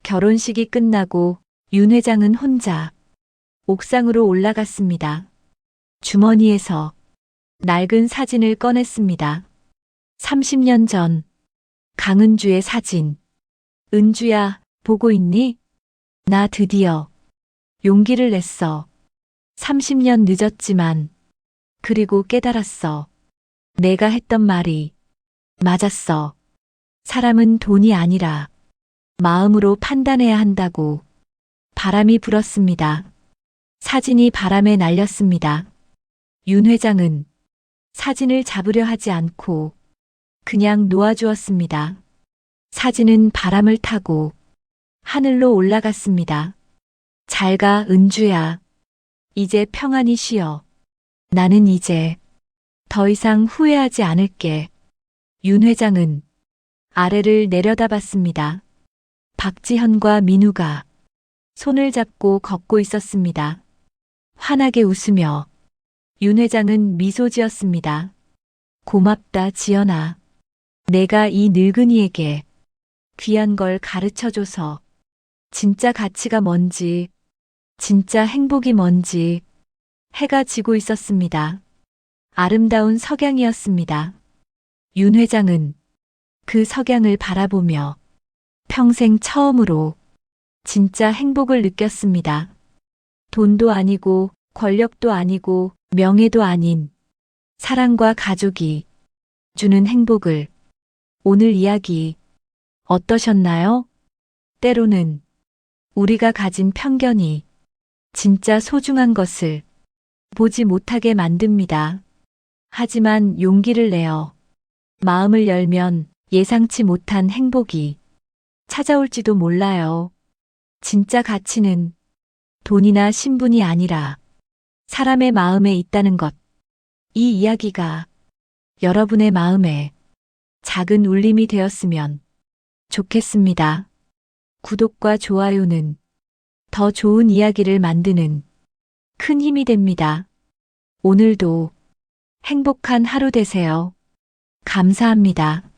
결혼식이 끝나고 윤 회장은 혼자 옥상으로 올라갔습니다. 주머니에서 낡은 사진을 꺼냈습니다. 30년 전 강은주의 사진. 은주야, 보고 있니? 나 드디어 용기를 냈어. 30년 늦었지만 그리고 깨달았어. 내가 했던 말이 맞았어. 사람은 돈이 아니라 마음으로 판단해야 한다고. 바람이 불었습니다. 사진이 바람에 날렸습니다. 윤 회장은 사진을 잡으려 하지 않고 그냥 놓아주었습니다. 사진은 바람을 타고 하늘로 올라갔습니다. 잘 가, 은주야. 이제 평안히 쉬어. 나는 이제 더 이상 후회하지 않을게. 윤 회장은 아래를 내려다봤습니다. 박지현과 민우가 손을 잡고 걷고 있었습니다. 환하게 웃으며 윤 회장은 미소 지었습니다. 고맙다, 지연아. 내가 이 늙은이에게 귀한 걸 가르쳐줘서 진짜 가치가 뭔지, 진짜 행복이 뭔지. 해가 지고 있었습니다. 아름다운 석양이었습니다. 윤 회장은 그 석양을 바라보며 평생 처음으로 진짜 행복을 느꼈습니다. 돈도 아니고 권력도 아니고 명예도 아닌 사랑과 가족이 주는 행복을. 오늘 이야기 어떠셨나요? 때로는 우리가 가진 편견이 진짜 소중한 것을 보지 못하게 만듭니다. 하지만 용기를 내어 마음을 열면 예상치 못한 행복이 찾아올지도 몰라요. 진짜 가치는 돈이나 신분이 아니라 사람의 마음에 있다는 것. 이 이야기가 여러분의 마음에 작은 울림이 되었으면 좋겠습니다. 구독과 좋아요는 더 좋은 이야기를 만드는 큰 힘이 됩니다. 오늘도 행복한 하루 되세요. 감사합니다.